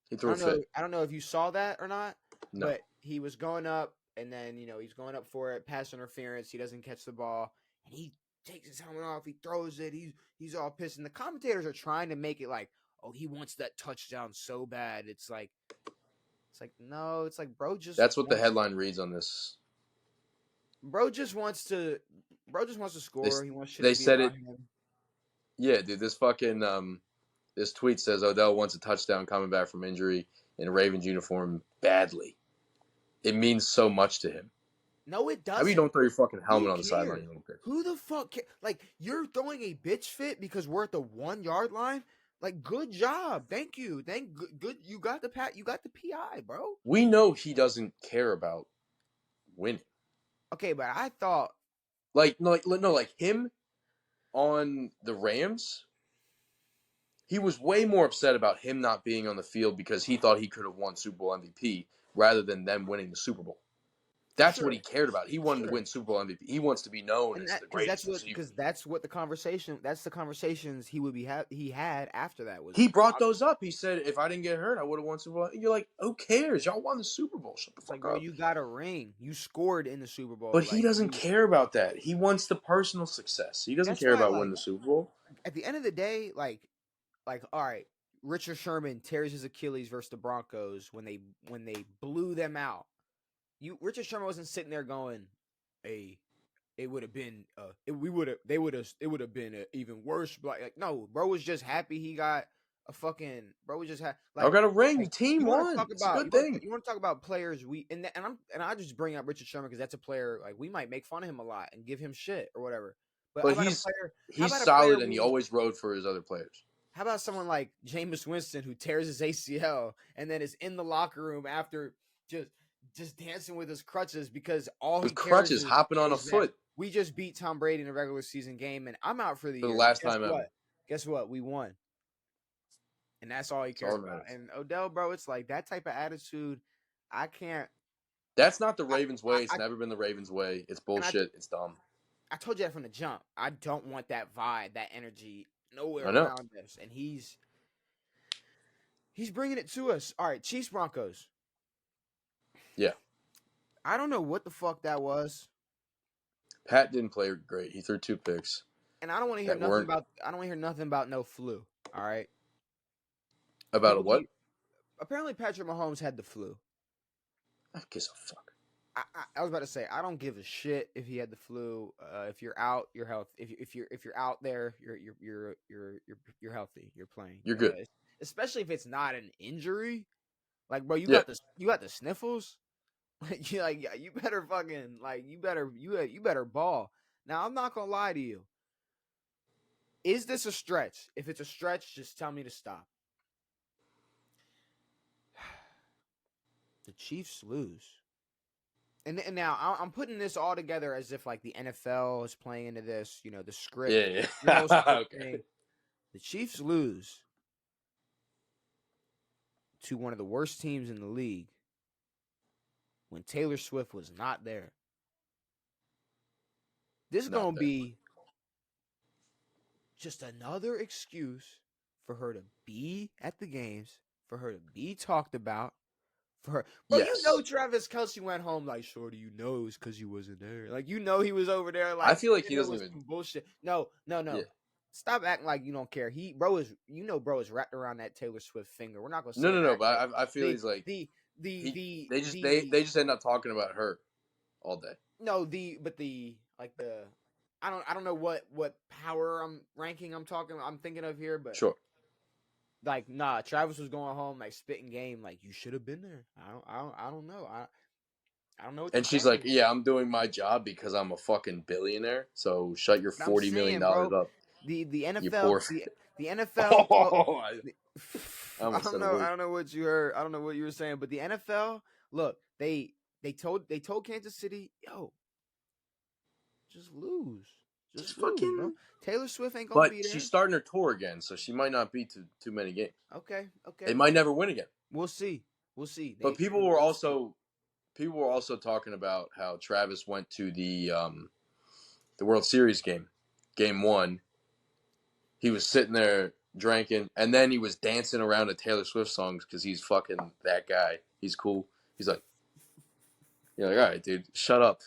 He threw a fit. I don't know if you saw that or not, No, but he was going up, and then he's going up for it, pass interference. He doesn't catch the ball, and he takes his helmet off. He throws it. He's all pissed, and the commentators are trying to make it like, oh, he wants that touchdown so bad. It's like no, it's like that's what the headline reads on this. bro just wants to bro just wants to They score. He wants shit they to be said it. around him. Yeah, dude. This fucking this tweet says Odell wants a touchdown coming back from injury in a Ravens uniform badly. It means so much to him. No, it How about you doesn't. don't throw your fucking Who helmet on the sideline, cares? you little bitch? Who the fuck like you're throwing a bitch fit because we're at the 1 yard line? Like, good job. Thank you. Good. You got the you got the PI, bro. We know he doesn't care about winning. Okay, but I thought Like no, like him on the Rams. He was way more upset about him not being on the field because he thought he could have won Super Bowl MVP rather than them winning the Super Bowl. That's what he sure, cared about. He wanted to sure. win Super Bowl MVP. He wants to be known And as that the greatest receiver. that's what the conversations he had after that was He brought those up. He said, "If I didn't get hurt, I would have won Super Bowl." And you're like, "Who cares? Y'all won the Super Bowl. Shut the it's like, fuck bro, up." you got a ring. You scored in the Super But Bowl. he Like, doesn't you care about that. He wants the personal success. He doesn't that's care why, about winning like, the Super Bowl. at the end of the day, like all right, Richard Sherman tears his Achilles versus the Broncos when they blew them out. Richard Sherman wasn't sitting there going, "Hey, it would have been it would have been even worse." Like no, bro was just happy he got a fucking bro was just Y'all got a ring. The like team you want to won. talk It's a about good thing. you want to talk about players and I just bring up Richard Sherman because that's a player like we might make fun of him a lot and give him shit or whatever. But But how he's about a player solid, and he always rode for his other players. how about someone like Jameis Winston who tears his ACL and then is in the locker room after just just dancing with his crutches because all he With cares crutches, hopping on a is that foot we just beat Tom Brady in a regular season game and I'm out for the for the year. But last time ever. Guess what? We won. And that's all he That's all cares that about. matters. And Odell, bro, it's like that type of attitude. I can't. That's not the I, Ravens' way. It's never been the Ravens' way. It's and bullshit. It's dumb. I told you that from the jump. I don't want that vibe, that energy nowhere I know. around us. And he's bringing it to us. All right, Chiefs Broncos. Yeah. I don't know what the fuck that was, Pat didn't play great. He threw 2 picks and I don't want to hear that nothing weren't about. I don't want to hear nothing about no flu. All right, about a people what? keep. Apparently, Patrick Mahomes had the flu. I gives a fuck. I was about to say I don't give a shit if he had the flu. If you're out, you're healthy. If you're out there, you're healthy. You're playing. You're good. Especially if it's not an injury. Like, bro, Yeah. you got the sniffles. Like you better fucking you better ball. Now I'm not gonna lie to you. Is this a stretch? If it's a stretch, just tell me to stop. The Chiefs lose. And now I'm putting this all together as if like the NFL is playing into this, the script, Yeah. the whole script Okay. thing. The Chiefs lose to one of the worst teams in the league when Taylor Swift was not there. This is Not gonna there. be just another excuse for her to be at the games, for her to be talked about, for her. Bro, Yes. Travis Kelce went home like, "Shorty, it was because you wasn't there." Like, he was over there I like feel like he thinking it doesn't was even. some bullshit. No. Yeah. Stop acting like you don't care. Bro is wrapped around that Taylor Swift finger. We're not gonna No, sit no, and no. act like But I feel the he's like the the the they the just end up talking about her all day. no the but the like I don't know what power I'm thinking of here, but Sure. like nah, Travis was going home like spitting game, like you should have been there. I don't know. I don't know what the And she's plan like, was. "Yeah, I'm doing my job because I'm a fucking billionaire. So shut your But I'm saying, $40 million bro, up, the you NFL poor." the NFL Oh, the- I almost said a I word. don't know what you heard. I don't know what you were saying, but the NFL, look, they told Kansas City, yo, just lose. Just Just lose, bro. fucking. Taylor Swift ain't gonna But be she's there. starting her tour again, so she might not be too many games. Okay, They okay. might never win again. We'll see. We'll see. But We'll see. people were also talking about how Travis went to the World Series game one. He was sitting there drinking, and then he was dancing around to Taylor Swift songs because he's fucking that guy. He's cool. He's like, you're like, all right, dude, shut up.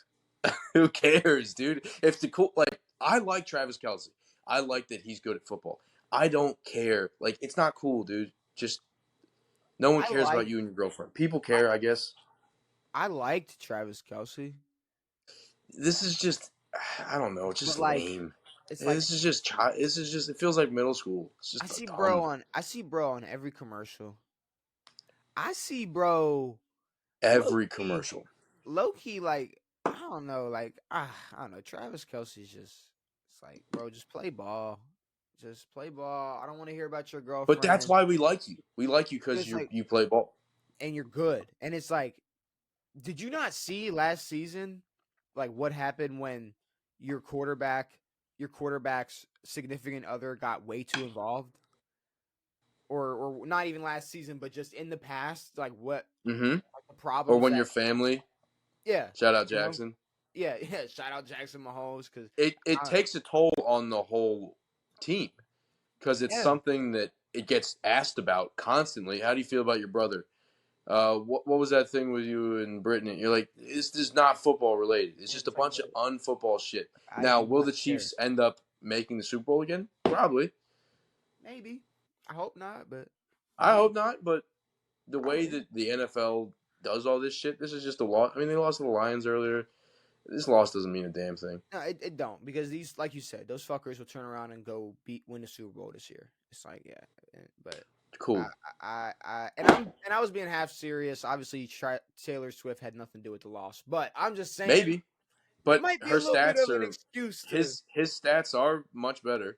Who cares, dude? If the cool, like, I like Travis Kelce. I like that he's good at football. I don't care. Like, it's not cool, dude. Just no one I cares like about you and your girlfriend. People I, care, I guess. I liked Travis Kelsey, This is just, I don't know, it's but just like lame. it's like This is just, this is just. It feels like middle school. It's just dumb. I see bro on every commercial. I see bro low Every key commercial. low key like I don't know like I don't know Travis Kelsey's just it's like bro just play ball. Just play ball. I don't want to hear about your But that's girlfriend. why we like you. We like you because It's like you play ball. and you're good. And it's like did you not see last season like what happened when your quarterback's significant other got way too involved? Or not even last season, but just in the past, like what Mm-hmm. like the Or problems when that your family, yeah, shout out you know, Jackson. yeah, yeah. Shout out Jackson Mahomes because It I takes a toll on the whole team because it's yeah, something that it gets asked about constantly. How do you feel about your brother? What was that thing with you and Brittany? You're like, this is not football related. It's just a it's like bunch of unfootball shit. I Now, do will not the care. Chiefs end up making the Super Bowl again? Probably. Maybe I hope not, but I hope not, but the way probably that the NFL does all this shit, this is just a loss. I mean, they lost to the Lions earlier. This loss doesn't mean a damn thing. no, it don't because these like you said, those fuckers will turn around and go win the Super Bowl this year. It's like yeah, but I, Cool. and I was being half serious. Obviously, Taylor Swift had nothing to do with the loss, but I'm just saying Maybe. it But might be a her little bit stats of an are excuse to. his stats are much better.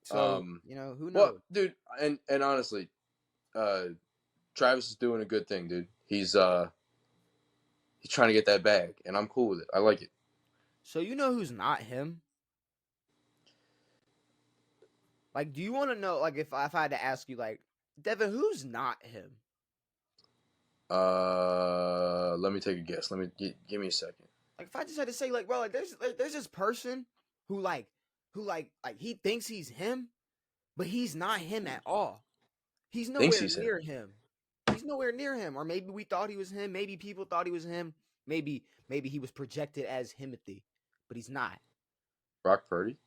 So you know who Well, knows. dude, and honestly, uh, Travis is doing a good thing, dude. He's trying to get that bag, and I'm cool with it. I like it. So you know who's not him? Like, do you want to know? Like, if I had to ask you, like, Devin, who's not him? Let me take a guess. Let me give me a second. Like, if I just had to say, like, bro, like, there's this person who like he thinks he's him, but he's not him at all. He's Thinks nowhere he's him. near him. He's nowhere near him. Or maybe we thought he was him. Maybe people thought he was him. Maybe he was projected as Himothy, but he's not. Brock Purdy.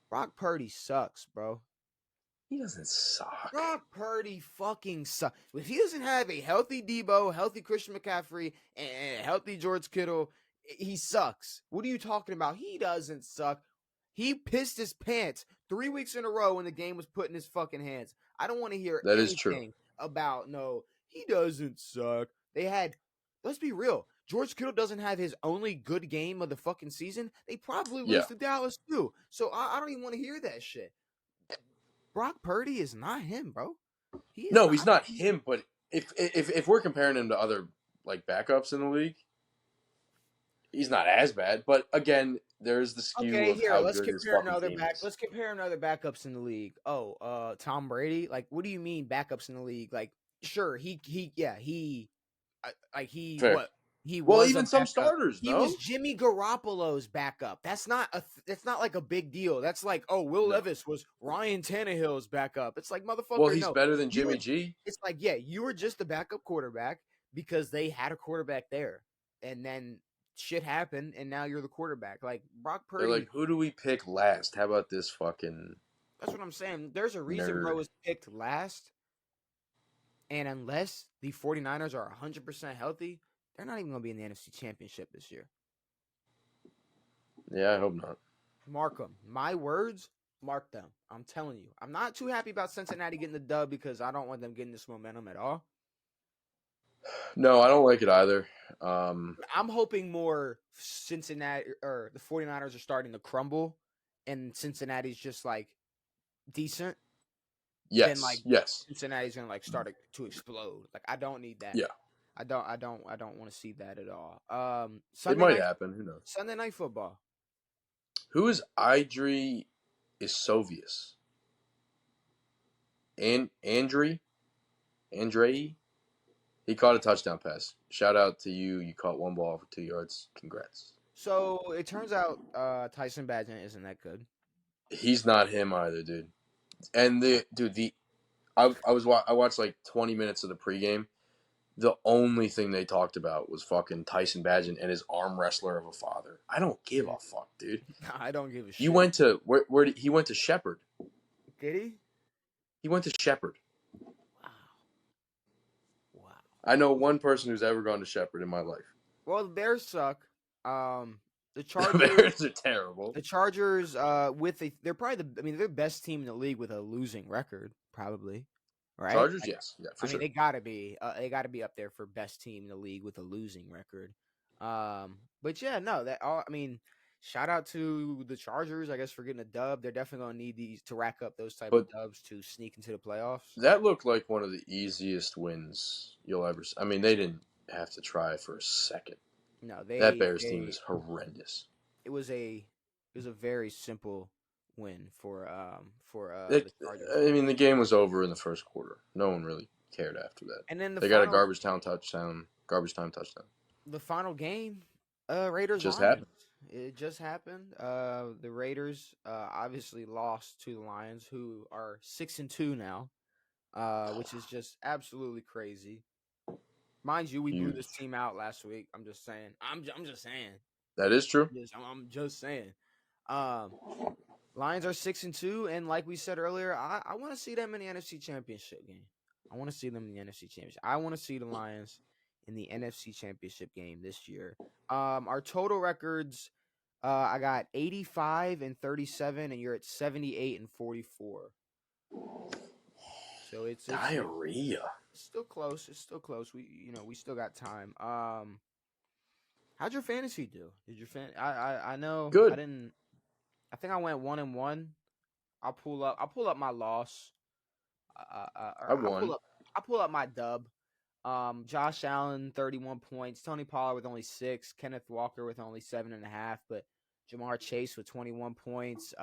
Brock Purdy sucks, bro. He doesn't suck. Brock Purdy fucking sucks. If he doesn't have a healthy Debo, healthy Christian McCaffrey, and a healthy George Kittle, he sucks. What are you talking about? He doesn't suck. He pissed his pants 3 weeks in a row when the game was put in his fucking hands. I don't want to hear That is true. anything about no, he doesn't suck. They had, let's be real. George Kittle doesn't have his only good game of the fucking season. They probably Yeah. lose to Dallas too. So I don't even want to hear that shit. Brock Purdy is not him, bro. He is No, not. he's not him. But if we're comparing him to other like backups in the league, he's not as bad. But again, there's the skew Okay, of here, how good his fucking team is. let's compare another backups in the league. Oh, Tom Brady. Like, what do you mean backups in the league? Like, sure, like he Fair. what he Well, was a even some backup. starters, He was no. Jimmy Garoppolo's backup. That's not like a big deal. That's like, oh, Will No. Levis was Ryan Tannehill's backup. It's like, Well, motherfucker, he's no. better than You were Jimmy G. it's like, yeah, you were just the backup quarterback because they had a quarterback there. And then shit happened and now you're the quarterback. Like Brock They're like, Purdy, who do we pick last? How about this fucking that's what I'm saying. There's a reason nerd? bro was picked last. And unless the 49ers are 100% healthy, they're not even going to be in the NFC Championship this year. Yeah, I hope not. Mark them. My words, mark them. I'm telling you. I'm not too happy about Cincinnati getting the dub because I don't want them getting this momentum at all. No, I don't like it either. Um, I'm hoping more Cincinnati or the 49ers are starting to crumble and Cincinnati's just like decent, then like yes, Cincinnati's gonna like start to explode. Like I don't need that. yeah. I don't want to see that at all. It might happen. Who knows? Sunday night football. Who is Idri Isovius? Andre? He caught a touchdown pass. Shout out to you. You caught one ball for 2 yards. Congrats. So it turns out Tyson Badgett isn't that good. He's not him either, dude. And I watched like 20 minutes of the pregame. The only thing they talked about was fucking Tyson Badgett and his arm wrestler of a father. I don't give a fuck, dude. I don't give a You shit. went to where he went to Shepherd. Did he? He went to Shepherd. Wow. Wow. I know one person who's ever gone to Shepherd in my life. Well, the Bears suck. The The Chargers. Bears are terrible. The Chargers, they're probably they're the best team in the league with a losing record, probably, right? Chargers, Like, yes, yeah, I for mean, sure. they gotta be up there for best team in the league with a losing record. But yeah, no, that all. I mean, shout out to the Chargers, I guess, for getting a dub. They're definitely gonna need these to rack up those type of But dubs to sneak into the playoffs. that looked like one of the easiest wins you'll ever see. I mean, they didn't have to try for a second. No, That Bears team is horrendous. it was a very simple win for It, the Chargers. I mean, the game was over in the first quarter. No one really cared after that. And then They got a garbage time touchdown. the final game, Raiders Just Lions. happened. It just happened. The Raiders obviously lost to the Lions, who are 6-2 now, which is just absolutely crazy. Mind you, we blew this Huge. team out last week. I'm just saying. I'm just saying. That is true. I'm just saying. Um, Lions are 6-2, and like we said earlier, I want to see them in the NFC Championship game. I want to see them in the NFC Championship. I want to see the Lions in the NFC Championship game this year. Our total records, I got 85-37, and you're at 78-44. So it's Diarrhea. still close. It's still close. We still got time. How'd your fantasy do? Did your I know I Good. didn't. I think I went 1-1. I'll pull up my loss. I I'll won. pull up my dub. Josh Allen 31 points, Tony Pollard with only 6, Kenneth Walker with only 7.5, but Jamar Chase with 21 points,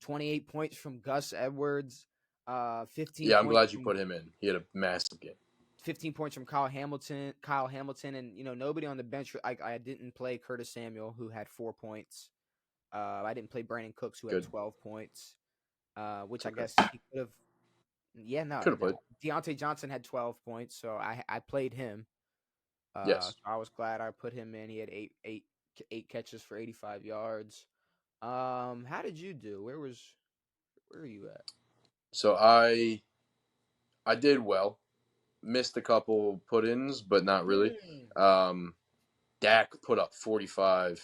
28 points from Gus Edwards, 15 Yeah, I'm points glad you from put him in. He had a massive game. 15 points from Kyle Hamilton, and nobody on the bench. I didn't play Curtis Samuel, who had 4 points. I didn't play Brandon Cooks, who had Good. 12 points, which I Okay. guess he could have. Yeah, no. Could have played. Deontay Johnson had 12 points, so I played him. Yes. So I was glad I put him in. He had eight catches for 85 yards. How did you do? Where are you at? So I did well. Missed a couple put-ins, but not really. Dak put up 45.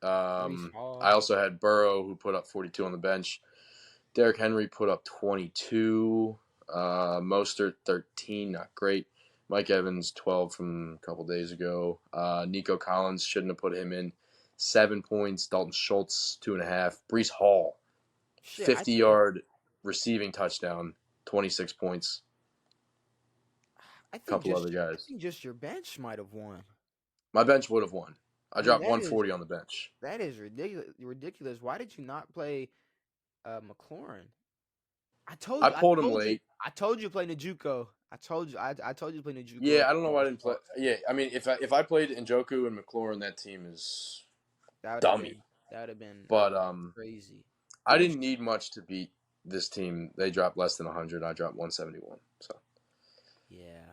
Brees I Hall. also had Burrow, who put up 42 on the bench. Derrick Henry put up 22. Mostert 13, not great. Mike Evans 12 from a couple days ago. Nico Collins shouldn't have put him in. 7 points. Dalton Schultz 2.5. Brees Hall Shit, 50-yard receiving touchdown, 26 points. I A think couple just other guys. your bench might have won. My bench would have won. I I mean, dropped 140 on the bench. that is ridiculous. Ridiculous. Why did you not play McLaurin? I told I you. I pulled him told you. late. I told you to play Njoku. I told you. I told you to play Njoku. Yeah, I don't know why I didn't play. Yeah, I mean, if I played Njoku and McLaurin, that team is That would have been. dummy. That would have been But crazy. I didn't need much to beat this team. They dropped less than 100. I dropped 171. So Yeah.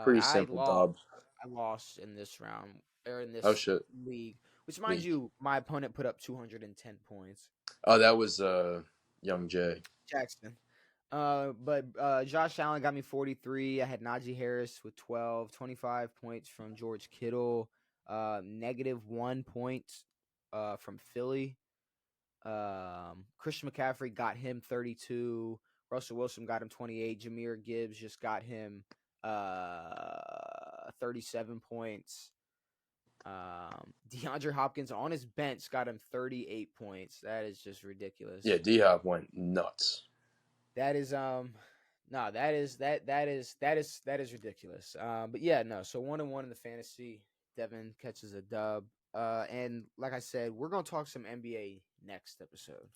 pretty simple dub. I lost in this round or in Oh this shit, league, which, mind league. you, my opponent put up 210 points. Oh, that was Young Jay. Jackson. But Josh Allen got me 43. I had Najee Harris with 12, 25 points from George Kittle, -1 point from Philly. Christian McCaffrey got him 32. Russell Wilson got him 28. Jahmyr Gibbs just got him 37 points. DeAndre Hopkins on his bench got him 38 points. That is just ridiculous. Yeah, D-Hop went nuts. That is no, that is ridiculous. But yeah, no. So 1-1 in the fantasy. Devin catches a dub. And like I said, we're gonna talk some NBA next episode.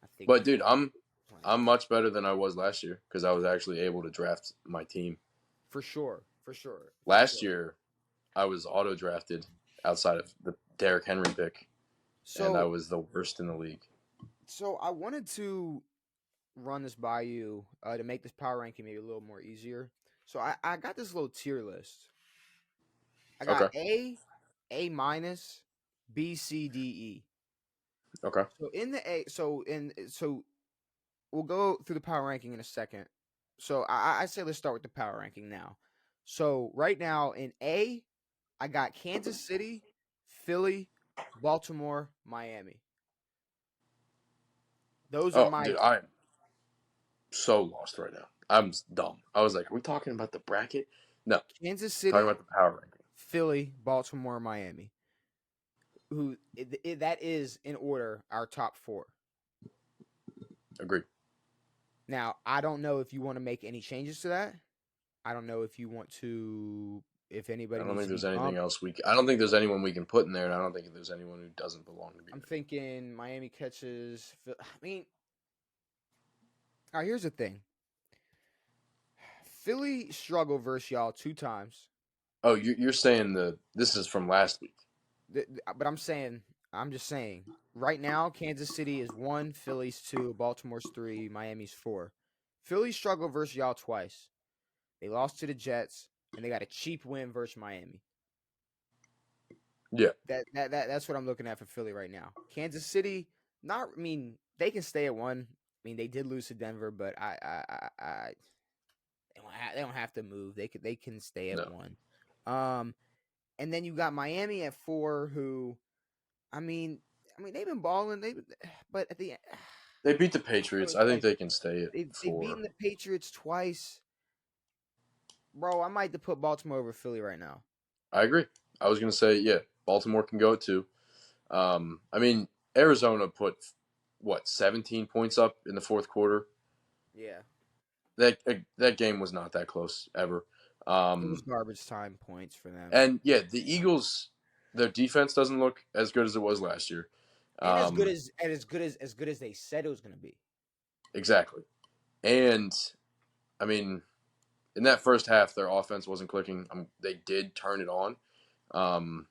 I think But we dude, got I'm plans much better than I was last year because I was actually able to draft my team. for sure, for sure, for Last sure. year, I was auto drafted outside of the Derrick Henry pick, and I So, was the worst in the league. so I wanted to run this by you to make this power ranking maybe a little more easier. So I got this little tier list. I got Okay. A minus, B, C, D, E. Okay. So in the A, so we'll go through the power ranking in a second. So I say let's start with the power ranking now. So right now in A, I got Kansas City, Philly, Baltimore, Miami. Those are Oh, my dude, I'm so lost right now. I'm dumb. I was like, are we talking about the bracket? No, Kansas talking City, about the power ranking. Philly, Baltimore, Miami. That is in order our top four. Agreed. Now I don't know if you want to make any changes to that. I don't know if you want to, if anybody I don't needs think to be there's anything bumped. else I don't think there's anyone we can put in there, and I don't think there's anyone who doesn't belong to be I'm there. thinking Miami catches. I mean, all right, here's the thing. Philly struggled versus y'all 2 times. Oh, you're saying this is from last week. But I'm just saying, right now, Kansas City is 1, Philly's 2, Baltimore's 3, Miami's 4. Philly struggled versus y'all twice. They lost to the Jets, and they got a cheap win versus Miami. Yeah. That's what I'm looking at for Philly right now. Kansas City, not. I mean, they can stay at 1. I mean, they did lose to Denver, but they don't have to move. They can stay at No. 1. And then you got Miami at 4, who, I mean, they've been balling. But at the end, They beat the so Patriots. it's I think like they can stay at they've beaten 4. the Patriots twice, bro. I might have to put Baltimore over Philly right now. I agree. I was gonna say, yeah, Baltimore can go at 2. I mean, Arizona put what 17 points up in the fourth quarter. Yeah, That game was not that close ever. it was Um, garbage time points for them, and yeah, the Eagles, their defense doesn't look as good as it was last year. and as good Um, as they said it was going to be. exactly. And I mean, in that first half, their offense wasn't clicking. They did turn it on. Um,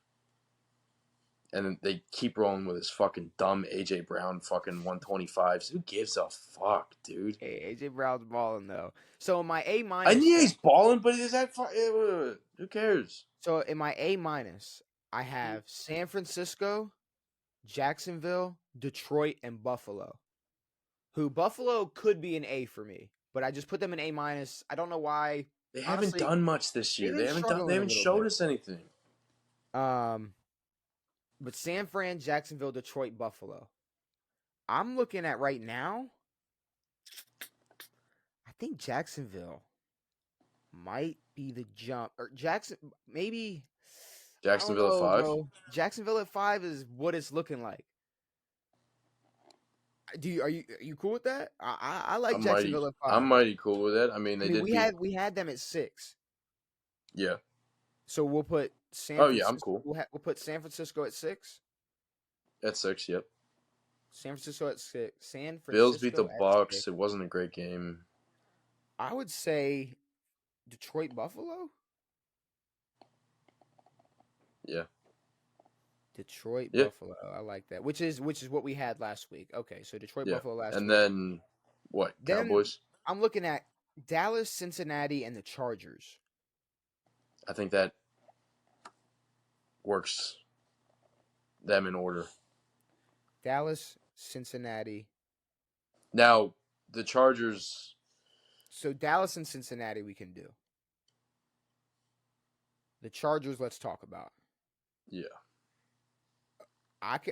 and they keep rolling with this fucking dumb AJ Brown fucking 125s. Who gives a fuck, dude? Hey, AJ Brown's balling though. So in my A I minus, yeah, he's balling, but is that who cares? so in my A minus, I have San Francisco, Jacksonville, Detroit, and Buffalo. Who Buffalo could be an A for me, but I just put them in A minus. I don't know why. They haven't Honestly, done much this they've year. been They struggling a haven't little showed bit. us anything. Um, but San Fran, Jacksonville, Detroit, Buffalo. I'm looking at right now. I think Jacksonville might be the jump, or Jackson maybe. I don't Jacksonville at know, 5. bro. Jacksonville at 5 is what it's looking like. Are you cool with that? I like Jacksonville at I'm 5. mighty cool with it. I mean, I they mean, did we beat. had them at 6, Yeah. so we'll put San Oh yeah, I'm Francisco. cool We'll put San Francisco at 6. at 6. Yep. San Francisco at 6. San Bills beat the Francisco at 6. Bucks. It wasn't a great game. I would say Detroit Buffalo. Yeah. Detroit Yeah. Buffalo. I like that. Which is what we had last week. Okay, so Detroit Yeah. Buffalo last And week. then what? Then Cowboys. I'm looking at Dallas, Cincinnati, and the Chargers. I think that works them in order. Dallas, Cincinnati. Now the Chargers. So Dallas and Cincinnati we can do. The Chargers, let's talk about. Yeah.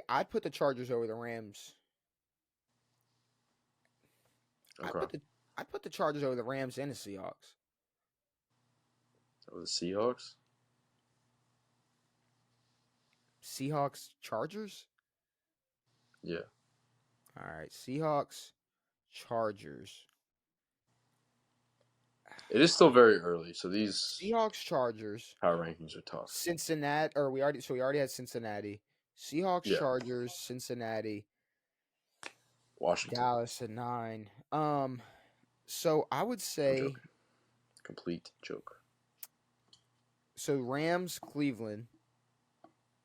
I'd put the Chargers over the Rams I Okay. put the I put the Chargers over the Rams and the Seahawks. So the Seahawks. Seahawks, Chargers. Yeah. All right, Seahawks, Chargers. It is still very early, so these Seahawks, Chargers, power rankings are tough. Cincinnati. Or we already had Cincinnati. Seahawks, Yeah. Chargers, Cincinnati, Washington. Dallas at 9. So I would I'm say joking. Complete joke. so. Rams, Cleveland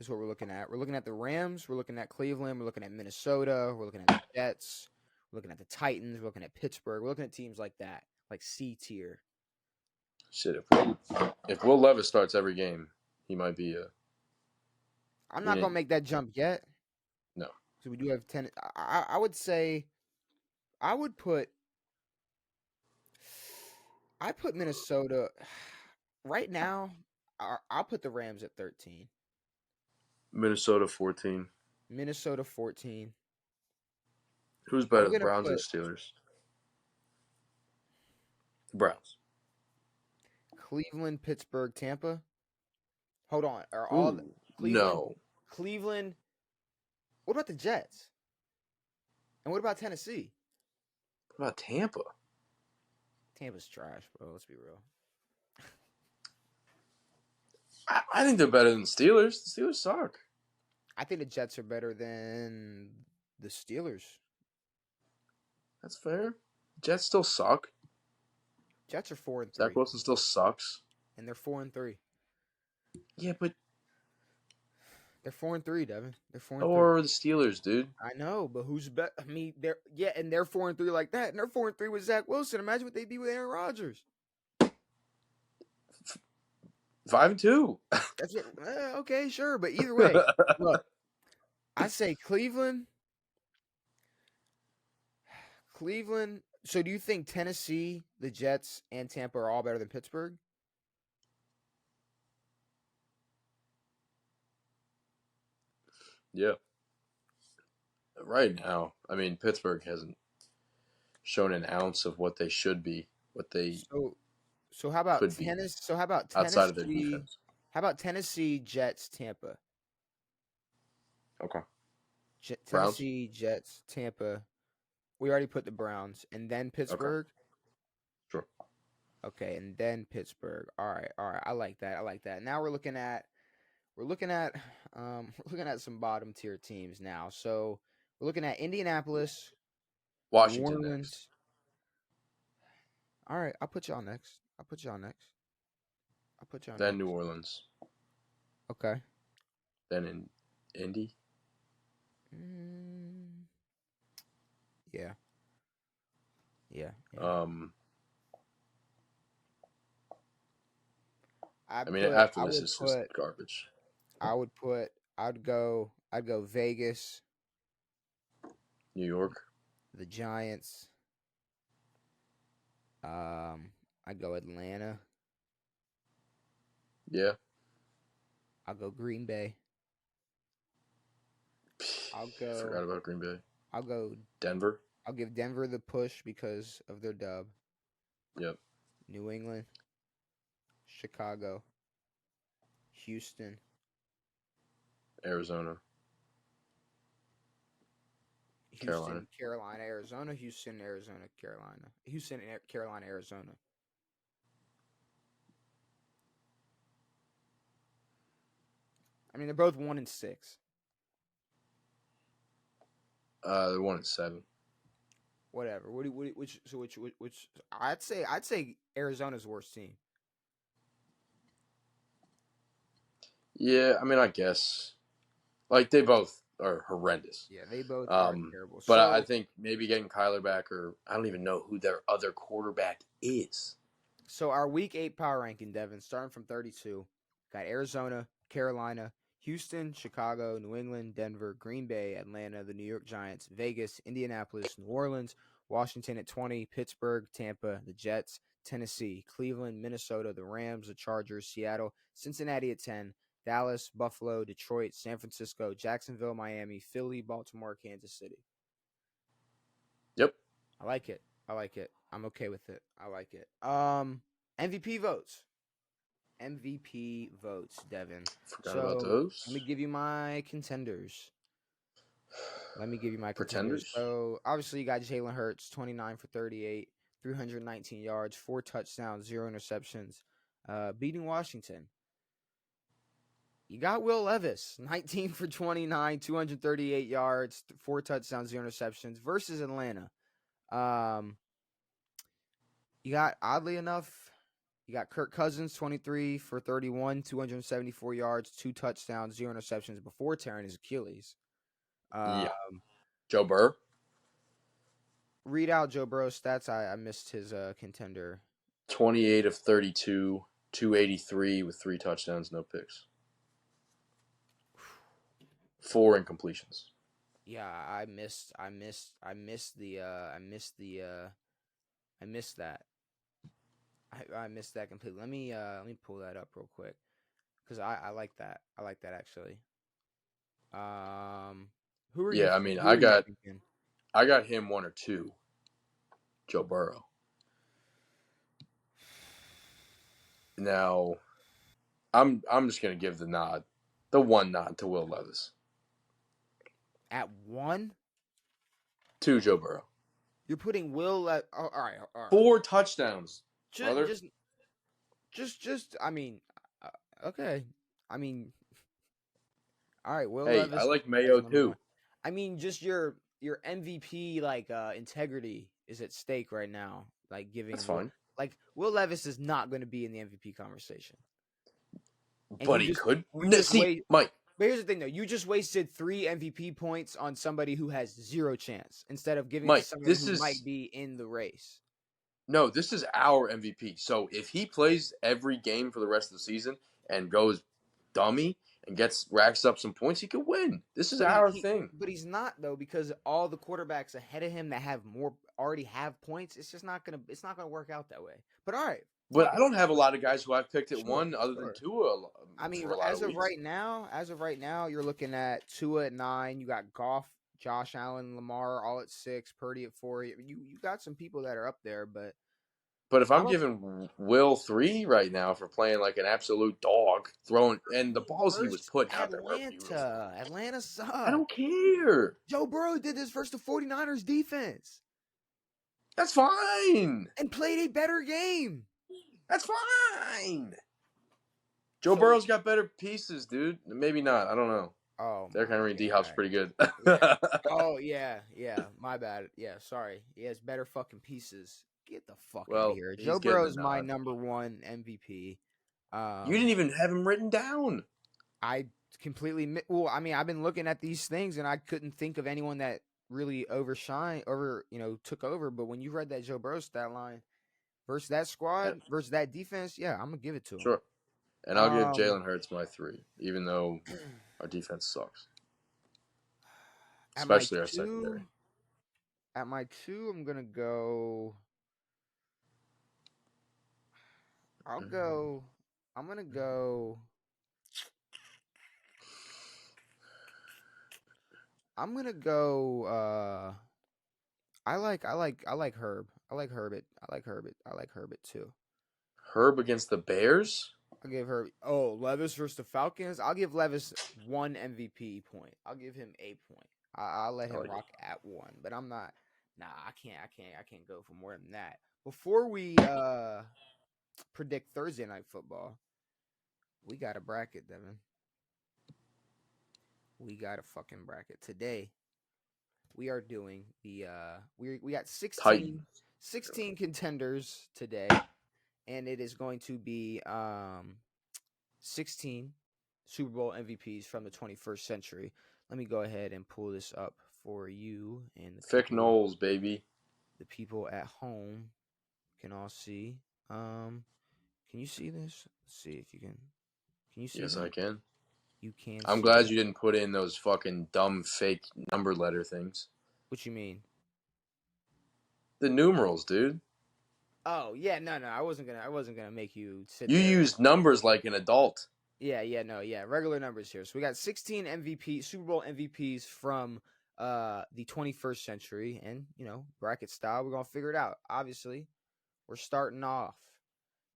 is what we're looking at. We're looking at the Rams. We're looking at Cleveland. We're looking at Minnesota. We're looking at the Jets. We're looking at the Titans. We're looking at Pittsburgh. We're looking at teams like that, like C tier. Shit, if Will Levis starts every game, he might be a. I'm not gonna He- make that jump yet. No. So we do have 10. I would say I would put Minnesota right now. I'll put the Rams at 13. Minnesota 14. Minnesota 14. Who's better, I'm the gonna Browns or the put Steelers? The Browns. Cleveland, Pittsburgh, Tampa. Hold on. Are all Ooh, Cleveland? no. Cleveland. What about the Jets? And what about Tennessee? What about Tampa? Tampa's trash, bro. Let's be real. I think they're better than the Steelers. The Steelers suck. I think the Jets are better than the Steelers. That's fair. Jets still suck. Jets are 4-3, Zach Wilson still sucks. and they're 4-3. Yeah, but They're 4-3, Devin. They're 4-3. or the Steelers, dude. I know, but who's better? I mean, they're 4-3 like that, and they're 4-3 with Zach Wilson. Imagine what they'd be with Aaron Rodgers. 5-2. That's what. Okay, sure, but either way, look, I say Cleveland. Cleveland. So, do you think Tennessee, the Jets, and Tampa are all better than Pittsburgh? Yeah. Right now, I mean, Pittsburgh hasn't shown an ounce of what they should be, what they So how about could be tennis? So how about outside of their Tennessee? defense. How about Tennessee, Jets, Tampa? Okay. Browns? Tennessee, Jets, Tampa. We already put the Browns, and then Pittsburgh. Sure. Okay, and then Pittsburgh. All right. I like that. Now we're looking at we're looking at some bottom tier teams now. So we're looking at Indianapolis, New Washington Orleans. next. All right, I'll put y'all next. Then New Orleans. Okay. Then in Indy. Yeah. After this is just garbage. I'd go Vegas, New York. the Giants. I'd go Atlanta. Yeah. I'll go Green Bay. I'll go. Forgot about Green Bay. I'll go Denver. I'll give Denver the push because of their dub. Yep. New England, Chicago, Houston, Arizona. Carolina, Arizona, Houston, Arizona, Carolina. Houston, Carolina, Arizona. I mean, they're both 1-6. They're 1-7. Whatever. Which? I'd say Arizona's the worst team. Yeah, I mean, I guess. Like, they both are horrendous. Yeah, they both are terrible. But I think maybe getting Kyler back, or I don't even know who their other quarterback is. So our Week 8 power ranking, Devin, starting from 32, got Arizona, Carolina, Houston, Chicago, New England, Denver, Green Bay, Atlanta, the New York Giants, Vegas, Indianapolis, New Orleans, Washington at 20, Pittsburgh, Tampa, the Jets, Tennessee, Cleveland, Minnesota, the Rams, the Chargers, Seattle, Cincinnati at 10, Dallas, Buffalo, Detroit, San Francisco, Jacksonville, Miami, Philly, Baltimore, Kansas City. Yep. I like it. I like it. I'm okay with it. I like it. MVP votes. MVP votes, Devin. Forgot about So let me those. give you my contenders. Pretenders. So obviously you got Jalen Hurts, 29 for 38, 319 yards, 4 touchdowns, 0 interceptions, beating Washington. You got Will Levis, 19 for 29, 238 yards, 4 touchdowns, 0 interceptions versus Atlanta. You got, oddly enough, you got Kirk Cousins, 23 for 31, 274 yards, 2 touchdowns, 0 interceptions before tearing his Achilles. Yeah. Um, Joe Burr. Read out Joe Burrow's stats. I missed his contender. 28 of 32, 283 with 3 touchdowns, no picks. 4 incompletions. Yeah, I missed that. I missed that completely. Let me pull that up real quick because I like that. I like that actually. Who are you? Yeah, I mean, Who are you thinking? I got him 1 or 2. Joe Burrow. Now, I'm just gonna give the one nod to Will Levis. At 1, 2 Joe Burrow. you're putting Will. All right, all right. 4 touchdowns, Just, brother. just. I mean, okay. I mean, all right. Will Hey, I Levis like as Mayo number one. too. I mean, just your MVP integrity is at stake right now. Like That's giving fine. Will Levis is not going to be in the MVP conversation, and But he could. you just See, wait. Mike, But here's the thing, though: you just wasted 3 MVP points on somebody who has 0 chance instead of giving it to Mike, somebody this who might is be in the race. no, this is our MVP. So if he plays every game for the rest of the season and goes dummy and racks up some points, he could win. This is But our thing. he's not though because all the quarterbacks ahead of him that have more already have points. It's not gonna work out that way. But all right, But talk I about don't have a lot of guys who I've picked at sure, 1 other than sure. Tua I mean, for a lot of weeks. as of right now, you're looking at Tua at 9. You got Goff, Josh Allen, Lamar all at 6, Purdy at 4. You got some people that are up there, but But if I I'm don't. giving Will 3 right now for playing like an absolute dog, throwing and the balls he was Versus putting out there were beautiful. Atlanta I sucked. don't care. Joe Burrow did this versus the 49ers defense That's fine. and played a better game. That's fine. Joe So, Burrow's got better pieces, dude. Maybe not. I don't know. oh Derrick my Henry and D Hop's god. pretty good. Yeah. Oh yeah, yeah. My bad. Yeah, sorry. He has better fucking pieces. Get the fuck out of Well, here. he's Joe getting Burrow the is my nod. number 1 MVP. You didn't even have him written down. I completely well. I mean, I've been looking at these things and I couldn't think of anyone that really took over. But when you read that Joe Burrow stat line versus that Yeah, squad versus that defense, yeah, I'm gonna give it to him. sure. And I'll give Jalen Hurts my 3, even though our defense sucks, at my especially our two, secondary. I'm gonna go. I'll go. I'm gonna go. I'm gonna go. I like Herb. I like Herbert. I like Herbert. I like Herbert too. Herb against the Bears? I'll give her. Oh, Levis versus the Falcons. I'll give Levis 1 MVP point. I'll give him a point. I'll let I him like it. rock at 1, but I'm not. Nah, I can't go for more than that. Before we predict Thursday night football, we got a bracket, Devin. We got a fucking bracket today. We are doing the we got 16, Titans. 16 contenders today, and it is going to be 16 Super Bowl MVPs from the 21st century. Let me go ahead and pull this up for you and Fick Knowles, baby. the people at home can all see. Can you see this? Let's see if you can. Can you see Yes, that? I can. You can I'm see glad that. you didn't put in those fucking dumb fake number letter things. What you mean? The numerals, dude. Oh yeah, no, I wasn't gonna make you sit You there. used numbers like an adult. Yeah, regular numbers here. So we got 16 MVP Super Bowl MVPs from the 21st century, and bracket style. We're gonna figure it out. Obviously, we're starting off.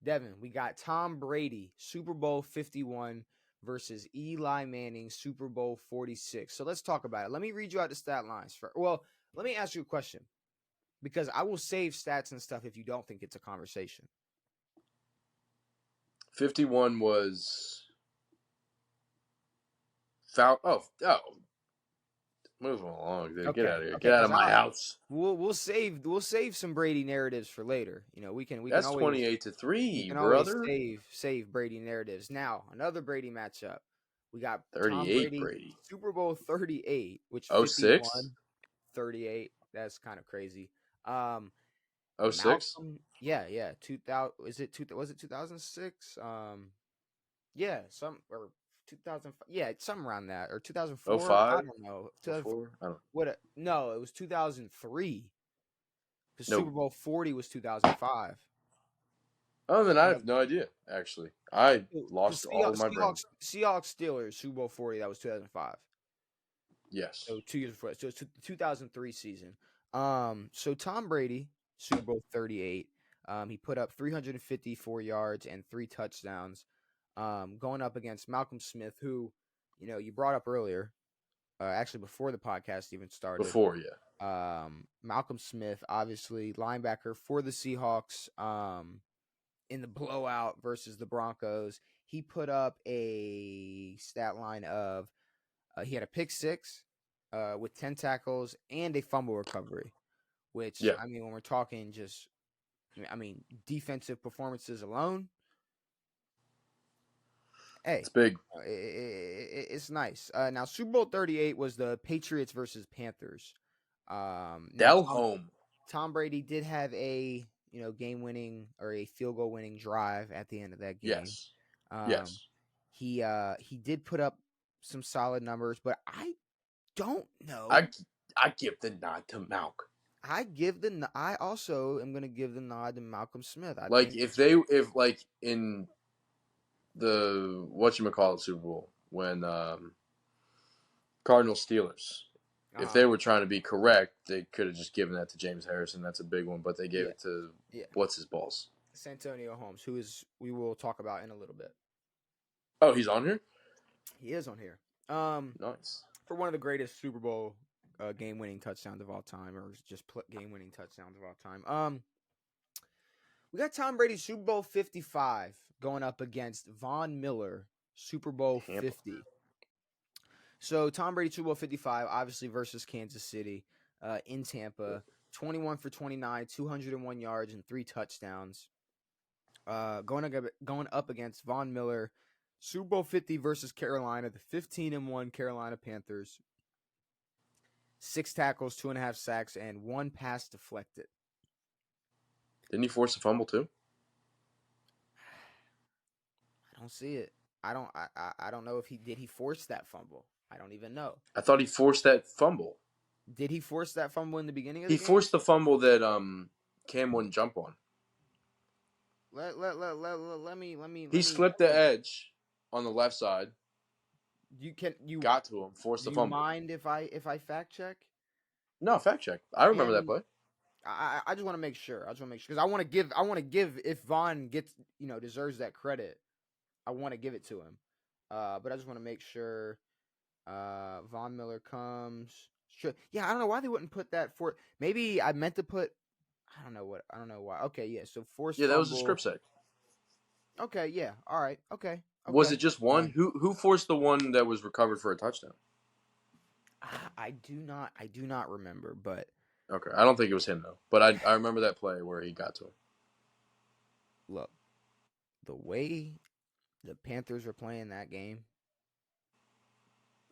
Devin, we got Tom Brady, Super Bowl 51 versus Eli Manning, Super Bowl 46. So let's talk about it. Let me read you out the stat lines. Well, let me ask you a question, because I will save stats and stuff if you don't think it's a conversation. 51 was foul. Oh, move along, dude. Get Okay, out of here. okay, Get out because of my house. we'll save some Brady narratives for later. We can That's always 28-3, brother. save Brady narratives. Now, another Brady matchup. We got Tom 38 Brady, Brady. Super Bowl 38, which 06? 51, 38. That's kind of crazy. Um, 06? yeah. 2000, was it 2006? Yeah, some or 2005. Yeah, something around that, or 2004. I 05? don't know. 04? I don't know. No, it was 2003. The Super Nope. Bowl 40 was 2005. Oh, then I have no idea, actually. I Because lost all of my brain. Seahawks Steelers Super Bowl 40, that was 2005. Yes. So 2 years before. So it's 2003 season. So Tom Brady, Super Bowl 38. He put up 354 yards and 3 touchdowns. Going up against Malcolm Smith, who, you brought up earlier, actually before the podcast even started. Before, yeah. Malcolm Smith, obviously linebacker for the Seahawks. In the blowout versus the Broncos, he put up a stat line of he had a pick six with 10 tackles and a fumble recovery, which, Yeah. I mean, when we're talking just, defensive performances alone, hey, It's big. it's nice. Now, Super Bowl 38 was the Patriots versus Panthers. Now, Del home. Tom Brady did have a game winning or a field goal winning drive at the end of that game. Yes. Yes. He did put up some solid numbers, but I don't know. I give the nod to Malk. I also am going to give the nod to Malcolm Smith. I Like think if like in the whatchamacallit Super Bowl when Cardinals Steelers, if they were trying to be correct, they could have just given that to James Harrison. That's a big one, but they gave it to what's his balls? Santonio Holmes, who we will talk about in a little bit. Oh, he's on here? He is on here. Nice. For one of the greatest Super Bowl game-winning touchdowns of all time, or just game-winning touchdowns of all time. We got Tom Brady Super Bowl 55 going up against Von Miller Super Bowl 50. So Tom Brady Super Bowl 55, obviously versus Kansas City in Tampa. 21 for 29, 201 yards and 3 touchdowns. Going up against Von Miller Super Bowl 50 versus Carolina, the 15-1 Carolina Panthers. 6 tackles, 2.5 sacks, and 1 pass deflected. Didn't he force a fumble too? I don't see it. I don't know if he force that fumble. I don't even know. I thought he forced that fumble. Did he force that fumble in the beginning of the game? He forced the fumble that Cam wouldn't jump on. Let me. He slipped the edge on the left side. You got to him, forced the fumble. Do you mind if I fact check? No, fact check. I remember that play. I just want to make sure. Because I want to give if Von gets deserves that credit, I want to give it to him. But I just want to make sure. Von Miller comes. Sure. Yeah, I don't know why they wouldn't put that for. Maybe I meant to put. I don't know why. Okay, yeah. So forced. Yeah, that fumble. was the script set. Okay. Yeah. All right. Okay. Was it just one? Who forced the one that was recovered for a touchdown? I do not remember, but okay, I don't think it was him though. But I remember that play where he got to him. Look, the way the Panthers were playing that game,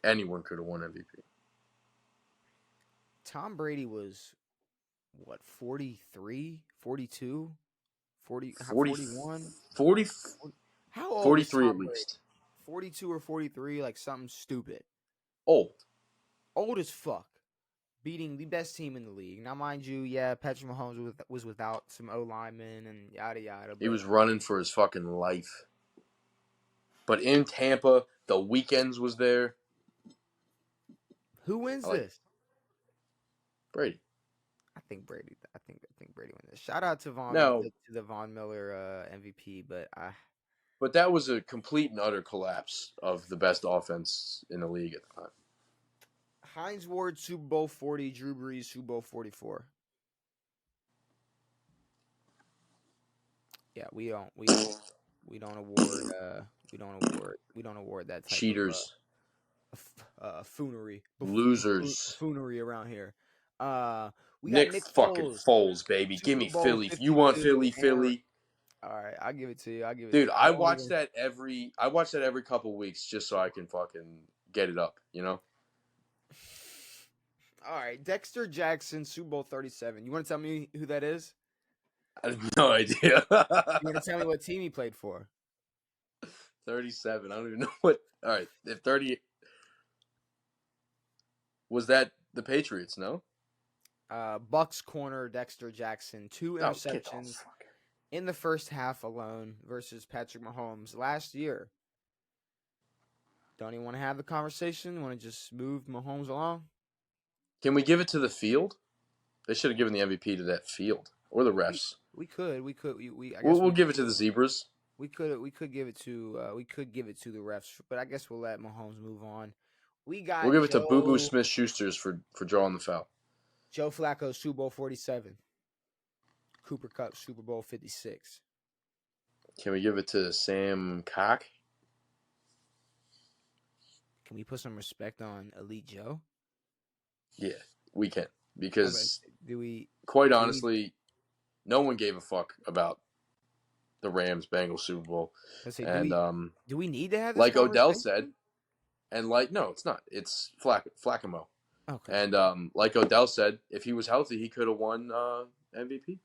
anyone could have won MVP. Tom Brady was what, 43, 42, 40, 41, 40, how old 43 at least. 42 or 43, like something stupid. Old as fuck. Beating the best team in the league. Now, mind you, yeah, Patrick Mahomes was without some O linemen and yada yada. He was running for his fucking life. But in Tampa, the Weekends was there. Who wins this? Brady. I think Brady. I think Brady wins this. Shout out to No, to the Von Miller MVP, but but that was a complete and utter collapse of the best offense in the league at the time. Hines Ward Super Bowl 40, Drew Brees Super Bowl 44. Yeah, we don't award that type of Cheaters, losers. buffoonery around here. Uh, we got Nick Nick fucking Foles, Foles, baby. Give Super me Bowl Philly. If you want 52. Philly, Philly. All right, I'll give it to you. I'll give it to Dude, you. I watch that every couple weeks just so I can fucking get it up, you know? All right, Dexter Jackson, Super Bowl 37. You want to tell me who that is? I have no idea. You want to tell me what team he played for? 37. I don't even know what. All right, if 30 was that the Patriots, no? Bucks corner Dexter Jackson, 2 Oh, get the interceptions fuck. in the first half alone versus Patrick Mahomes last year. Don't even want to have the conversation. Want to just move Mahomes along? Can we give it to the field? They should have given the MVP to that field or the We refs. we could I guess We'll give it to the Zebras. we could give it to the refs, but I guess we'll let Mahomes move on. We We'll got give it to Boo Boo Smith Schusters for drawing the foul. Joe Flacco Super Bowl 47, Cooper Kupp Super Bowl 56. Can we give it to Sam Cock? Can we put some respect on Elite Joe? Yeah, we can. Because, do we? quite honestly, no one gave a fuck about the Rams-Bengals Super Bowl. And do we need to have this like Odell conversation? said, and like, no, it's not. It's Flacamo. Okay. And like Odell said, if he was healthy, he could have won MVP.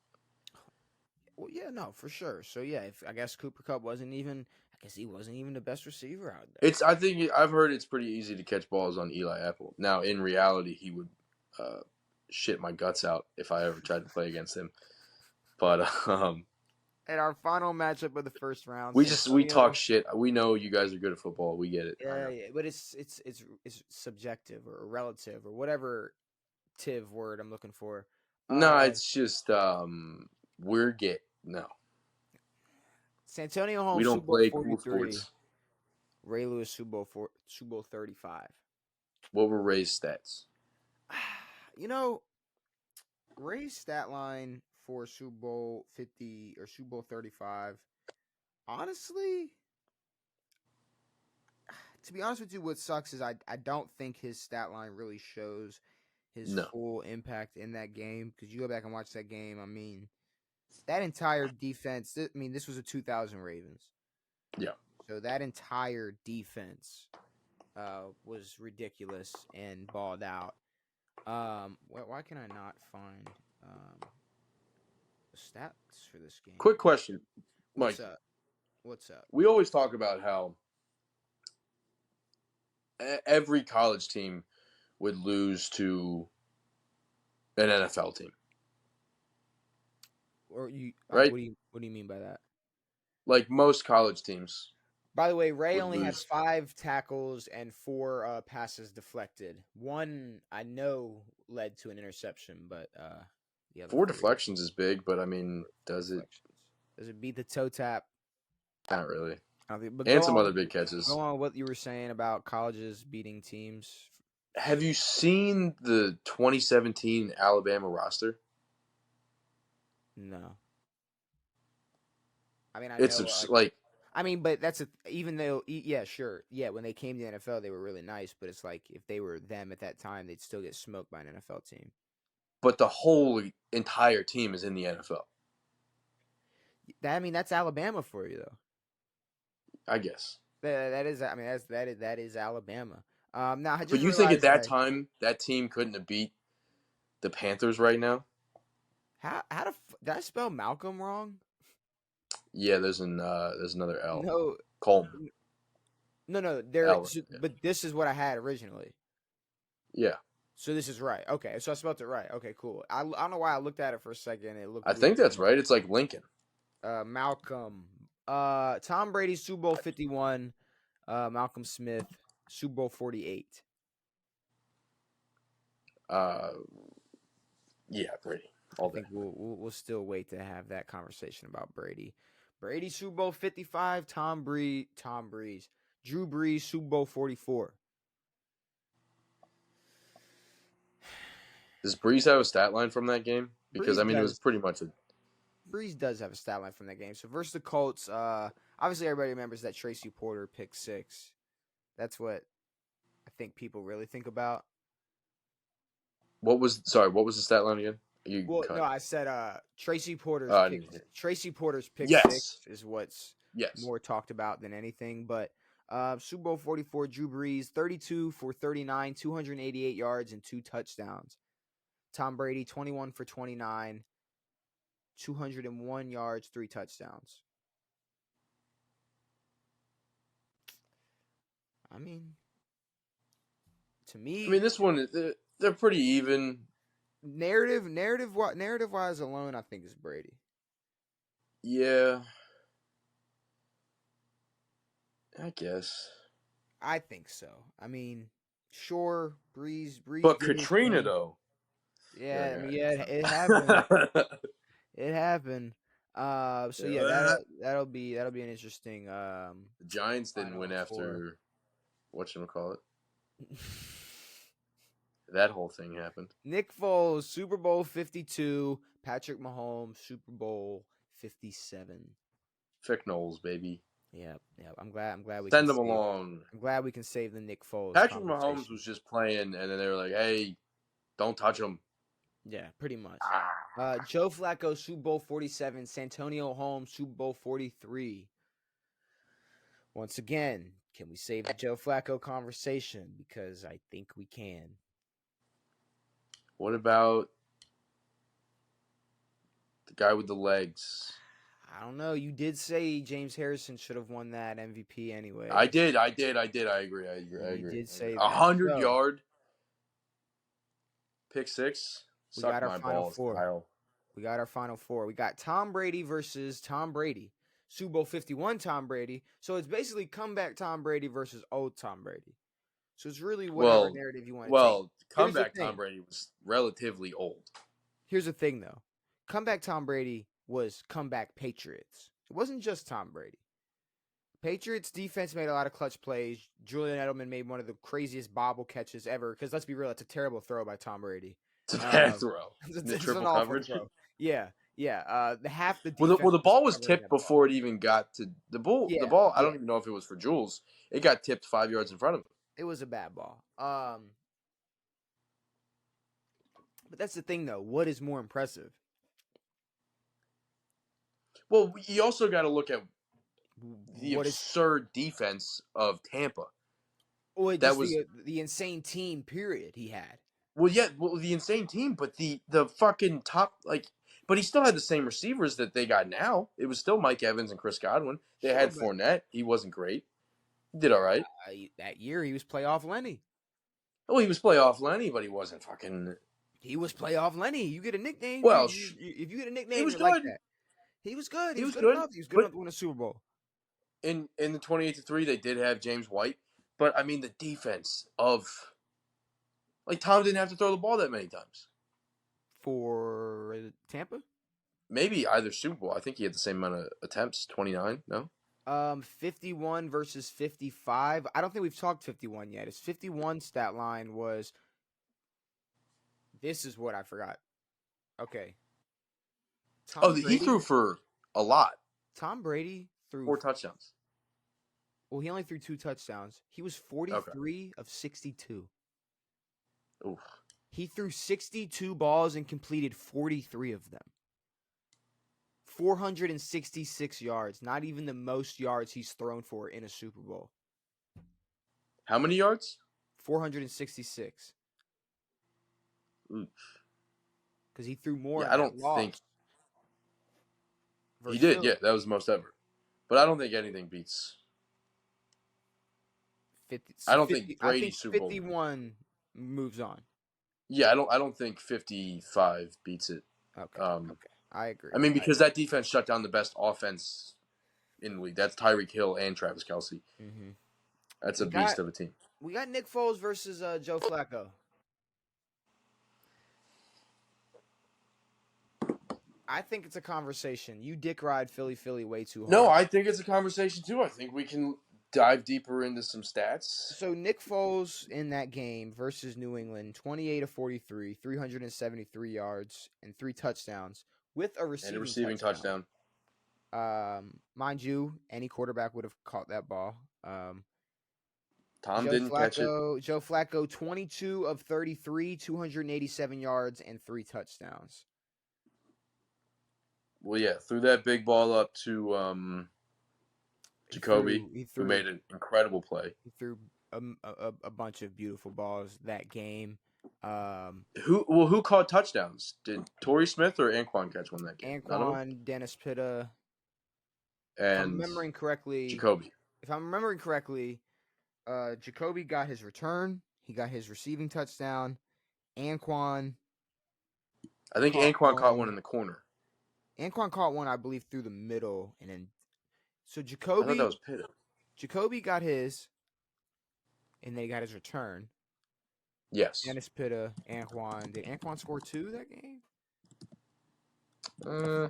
Well, yeah, no, for sure. So yeah, if I guess Cooper Kupp wasn't even, I guess he wasn't even the best receiver out there. I think I've heard it's pretty easy to catch balls on Eli Apple. Now, in reality, he would shit my guts out if I ever tried to play against him. But at our final matchup of the first round, we talk shit. We know you guys are good at football. We get it. Yeah, but it's subjective or relative or whatever tiv word I'm looking for. No, it's just we're gay. No, Santonio Holmes we don't Super Bowl play 43. cool sports. Ray Lewis Super Bowl 35. What were Ray's stats? You know, Ray's stat line for Super Bowl 50 or Super Bowl 35. Honestly, to be honest with you, what sucks is I don't think his stat line really shows his full impact in that game. Because you go back and watch that game, I mean, that entire defense. I mean, this was a 2000 Ravens. Yeah. So that entire defense was ridiculous and balled out. Why can I not find the stats for this game? Quick question, Mike. What's up? We always talk about how every college team would lose to an NFL team. Or you right? What do you mean by that? Like most college teams. By the way, Ray only had 5 tackles and 4 passes deflected. One I know led to an interception, but the other 4 deflections is big, but I mean, does it beat the toe tap? Not really. But and some other big catches. Go on what you were saying about colleges beating teams. Have you seen the 2017 Alabama roster? No. I mean, but that's even though, yeah, sure. Yeah, when they came to the NFL, they were really nice, but it's like if they were them at that time, they'd still get smoked by an NFL team. But the whole entire team is in the NFL. That's Alabama for you, though. I guess. That is Alabama. Now, but you think at that time that team couldn't have beat the Panthers right now? Did I spell Malcolm wrong? Yeah, there's another L. No, Coleman. No. But this is what I had originally. Yeah. So this is right. Okay, so I spelled it right. Okay, cool. I don't know why I looked at it for a second. It looked. I think that's right. It's like Lincoln. Malcolm. Tom Brady Super Bowl 51. Malcolm Smith Super Bowl 48. Yeah, Brady I all day. think we'll still wait to have that conversation about Brady. Brady Super Bowl 55, Tom Breeze, Drew Brees Super Bowl 44. Does Breeze have a stat line from that game? Because Breeze I mean, it was does pretty much a Breeze does have a stat line from that game. So versus the Colts, obviously everybody remembers that Tracy Porter pick six. That's what I think people really think about. what was the stat line again? You Well, no, cut. I said I didn't hear. Tracy Porter's pick Yes, six is what's yes. more talked about than anything. But Super Bowl 44, Drew Brees, 32 for 39, 288 yards and 2 touchdowns. Tom Brady, 21 for 29, 201 yards, 3 touchdowns. I mean, to I mean, me, this one they're pretty even. narrative wise alone, I think is Brady. Yeah, I guess. I think so. I mean, sure, Breeze But did his Katrina thing. though, you're Yeah, I like, mean, all yeah, right, it happened. fine. It happened. So yeah, Yeah. that'll be an interesting The Giants didn't win Final Four. after whatchamacallit. That whole thing happened. Nick Foles, Super Bowl 52. Patrick Mahomes, Super Bowl 57. Fick Knowles, baby. Yeah, yeah. I'm glad we can Send them save. along. I'm glad we can save the Nick Foles Patrick Mahomes conversation. was just playing, and then they were like, "Hey, don't touch him." Yeah, pretty much. Ah. Joe Flacco, Super Bowl 47. Santonio Holmes, Super Bowl 43. Once again, can we save the Joe Flacco conversation? Because I think we can. What about the guy with the legs? I don't know. You did say James Harrison should have won that MVP I anyways. did. I agree. You did say A that. 100-yard pick six. We got Suck our my final balls, four. Kyle. We got our final four. We got Tom Brady versus Tom Brady. Super Bowl 51 Tom Brady. So it's basically comeback Tom Brady versus old Tom Brady. So it's really whatever Well, narrative you want to take. Here's the comeback Tom thing. Brady was relatively old. Here's the thing, though. Comeback Tom Brady was comeback Patriots. It wasn't just Tom Brady. Patriots defense made a lot of clutch plays. Julian Edelman made one of the craziest bobble catches ever. Because let's be real, it's a terrible throw by Tom Brady. It's a bad throw. The It's an triple awful coverage. throw. Yeah, yeah. Half the Well, defense the was ball was covering tipped that ball. before it even got to the ball. The Yeah, ball. I yeah. don't even know if it was for Jules. It got tipped 5 yards in front of him. It was a bad ball. But that's the thing, though. What is more impressive? Well, you also got to look at the What is absurd defense of Tampa. or That just was the insane team period he had. the insane team, but the fucking top but he still had the same receivers that they got now. It was still Mike Evans and Chris Godwin. They Sure, had but Fournette. He wasn't great. He did all right. that year he was playoff Lenny. Well, he was playoff Lenny, but he wasn't fucking. He was playoff Lenny. You get a nickname. Well, If you get a he nickname, was you're like good. that. He was good. He He was was good good, enough. He was good but enough to win a Super Bowl. in the 28-3, they did have James White. But I mean, the defense of Tom didn't have to throw the ball that many times. For Tampa? Maybe either Super Bowl. I think he had the same amount of attempts, 29. No. 51 versus 55. I don't think we've talked 51 yet. His 51 stat line was. This is what I forgot. Okay. Oh, Tom he Brady. threw for a lot. Tom Brady threw. 4 touchdowns. Well, he only threw 2 touchdowns. He was Okay. 43 of 62. Oof. He threw 62 balls and completed 43 of them. 466 yards. Not even the most yards he's thrown for in a Super Bowl. How many yards? 466. Oof. Because he threw more Yeah, in I that don't think loss. he Versus did. Philly. Yeah, that was the most ever. But I don't think anything beats. 50, I don't 50 think I think Brady's Super Bowl. 51 moves on. Yeah, I don't think 55 beats it. Okay. Okay. I agree. I mean, because that defense shut down the best offense in the league. That's Tyreek Hill and Travis Kelce. Mm-hmm. That's a We beast got of a team. we got Nick Foles versus Joe Flacco. I think it's a conversation. You dick ride Philly way too No, hard. I think it's a conversation too. I think we can dive deeper into some stats So Nick Foles in that game versus New England, 28 of 43, 373 yards and 3 touchdowns with a and a receiving receiving touchdown. touchdown. Mind you, any quarterback would have caught that ball. Tom didn't catch it. Joe Flacco, 22 of 33, 287 yards and 3 touchdowns. Well, yeah, threw that big ball up to Jacoby, who made an incredible play. He threw a bunch of beautiful balls that game. Who caught touchdowns? Did Torrey Smith or Anquan catch one that game? None of them. Anquan, Dennis Pitta. If I'm And remembering correctly, Jacoby. Jacoby got his return. He got his receiving touchdown. Anquan I think caught Anquan caught one in the corner. Anquan caught one, I believe, through the middle, and then so I thought that was Pitta. Jacoby got his, and then he got his return. Yes. Dennis Pitta, Anquan. Did Anquan score 2 that game? Now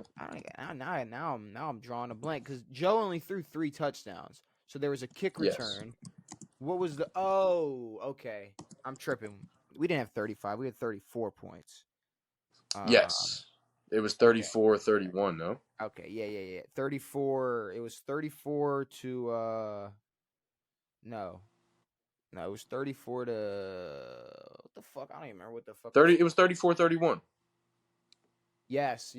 I'm drawing a blank because Joe only threw 3 touchdowns, so there was a kick return. Yes. What was the? Oh, okay. I'm tripping. We didn't have 35. We had 34 points. Yes, it was 34-31. No. Okay. Yeah. 34. It was 34 to. No. It was 34 to. What the fuck? I don't even remember what the fuck. 30. It was 34-31. Yes.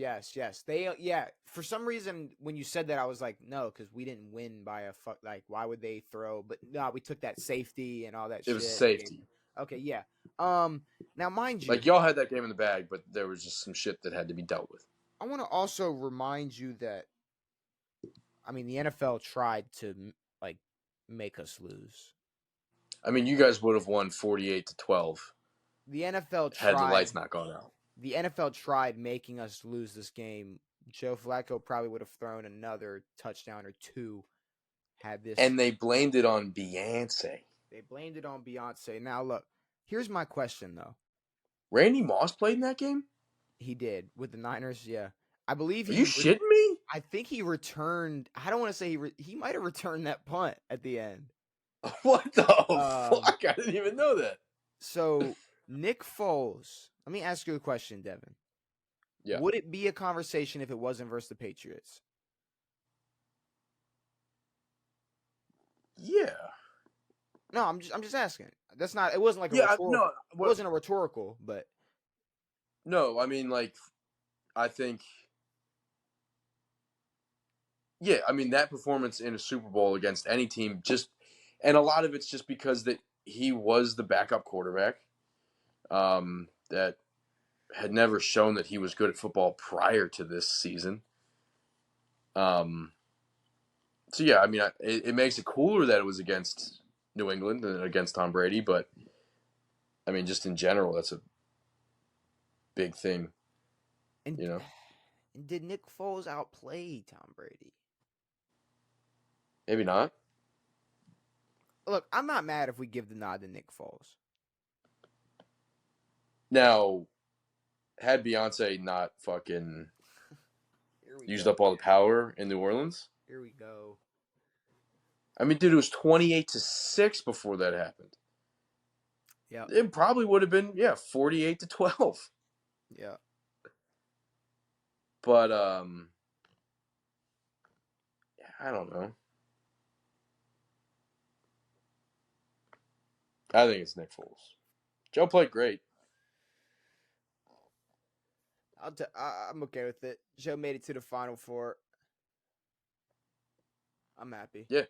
For some reason, when you said that, I was like, no, because we didn't win by a fuck. Like, why would they throw? But no, we took that safety and all that shit. It was safety. Okay, yeah. Now, mind you, like y'all had that game in the bag, but there was just some shit that had to be dealt with. I want to also remind you that, I mean, the NFL tried to like make us lose. I mean, you guys would have won 48-12. The NFL tried. Had the lights not gone out. The NFL tried making us lose this game. Joe Flacco probably would have thrown another touchdown or 2 had this. And they blamed it on Beyonce. Now, look, here's my question, though. Randy Moss played in that game? He did. With the Niners, yeah. I believe Are you shitting me? I think he returned. I don't want to say he might have returned that punt at the end. What the fuck? I didn't even know that. So, Nick Foles, let me ask you a question, Devin. Yeah. Would it be a conversation if it wasn't versus the Patriots? Yeah. No, I'm just asking. That's not. It wasn't like a rhetorical. No, it wasn't a rhetorical, but no, I mean, like, I think. Yeah, I mean that performance in a Super Bowl against any team, and a lot of it's just because that he was the backup quarterback, that had never shown that he was good at football prior to this season. So yeah, I mean, it makes it cooler that it was against New England than against Tom Brady, but I mean, just in general, that's a big thing. And did Nick Foles outplay Tom Brady? Maybe not. Look, I'm not mad if we give the nod to Nick Foles. Now, had Beyonce not fucking used up all the power in New Orleans? Here we go. I mean, dude, it was 28-6 before that happened. Yeah. It probably would have been, 48-12. Yeah. But, I don't know. I think it's Nick Foles. Joe played great. I'm okay with it. Joe made it to the Final Four. I'm happy. Yeah.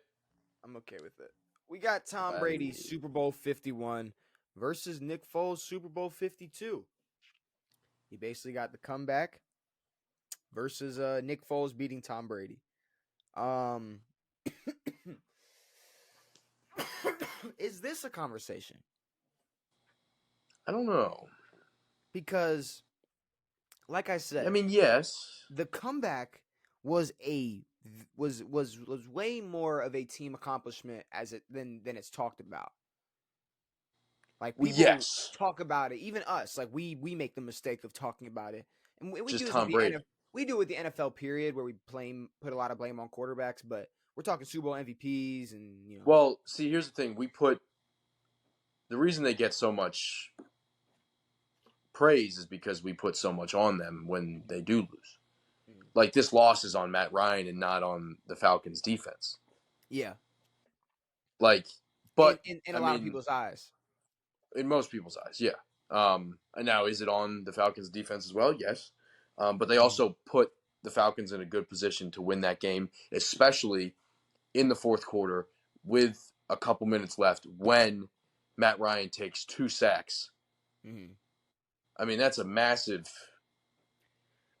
I'm okay with it. We got Tom Brady, Super Bowl 51 versus Nick Foles, Super Bowl 52. He basically got the comeback versus Nick Foles beating Tom Brady. Is this a conversation? I don't know. Because, like I said, I mean, yes, the comeback was way more of a team accomplishment than it's talked about. Like people talk about it, even us. Like we make the mistake of talking about it, and we just do Tom Brady. we do with the NFL period where we put a lot of blame on quarterbacks, but we're talking Super Bowl MVPs and Well, see, here's the thing: the reason they get so much praise is because we put so much on them when they do lose. Mm. Like this loss is on Matt Ryan and not on the Falcons defense. Yeah, Like, in, but in in a I lot of mean, people's eyes. in most people's eyes, yeah. And now is it on the Falcons defense as well? Yes. But they Mhm. also put the Falcons in a good position to win that game, especially in the fourth quarter with a couple minutes left when Matt Ryan takes 2 sacks. Mm-hmm. I mean, that's a massive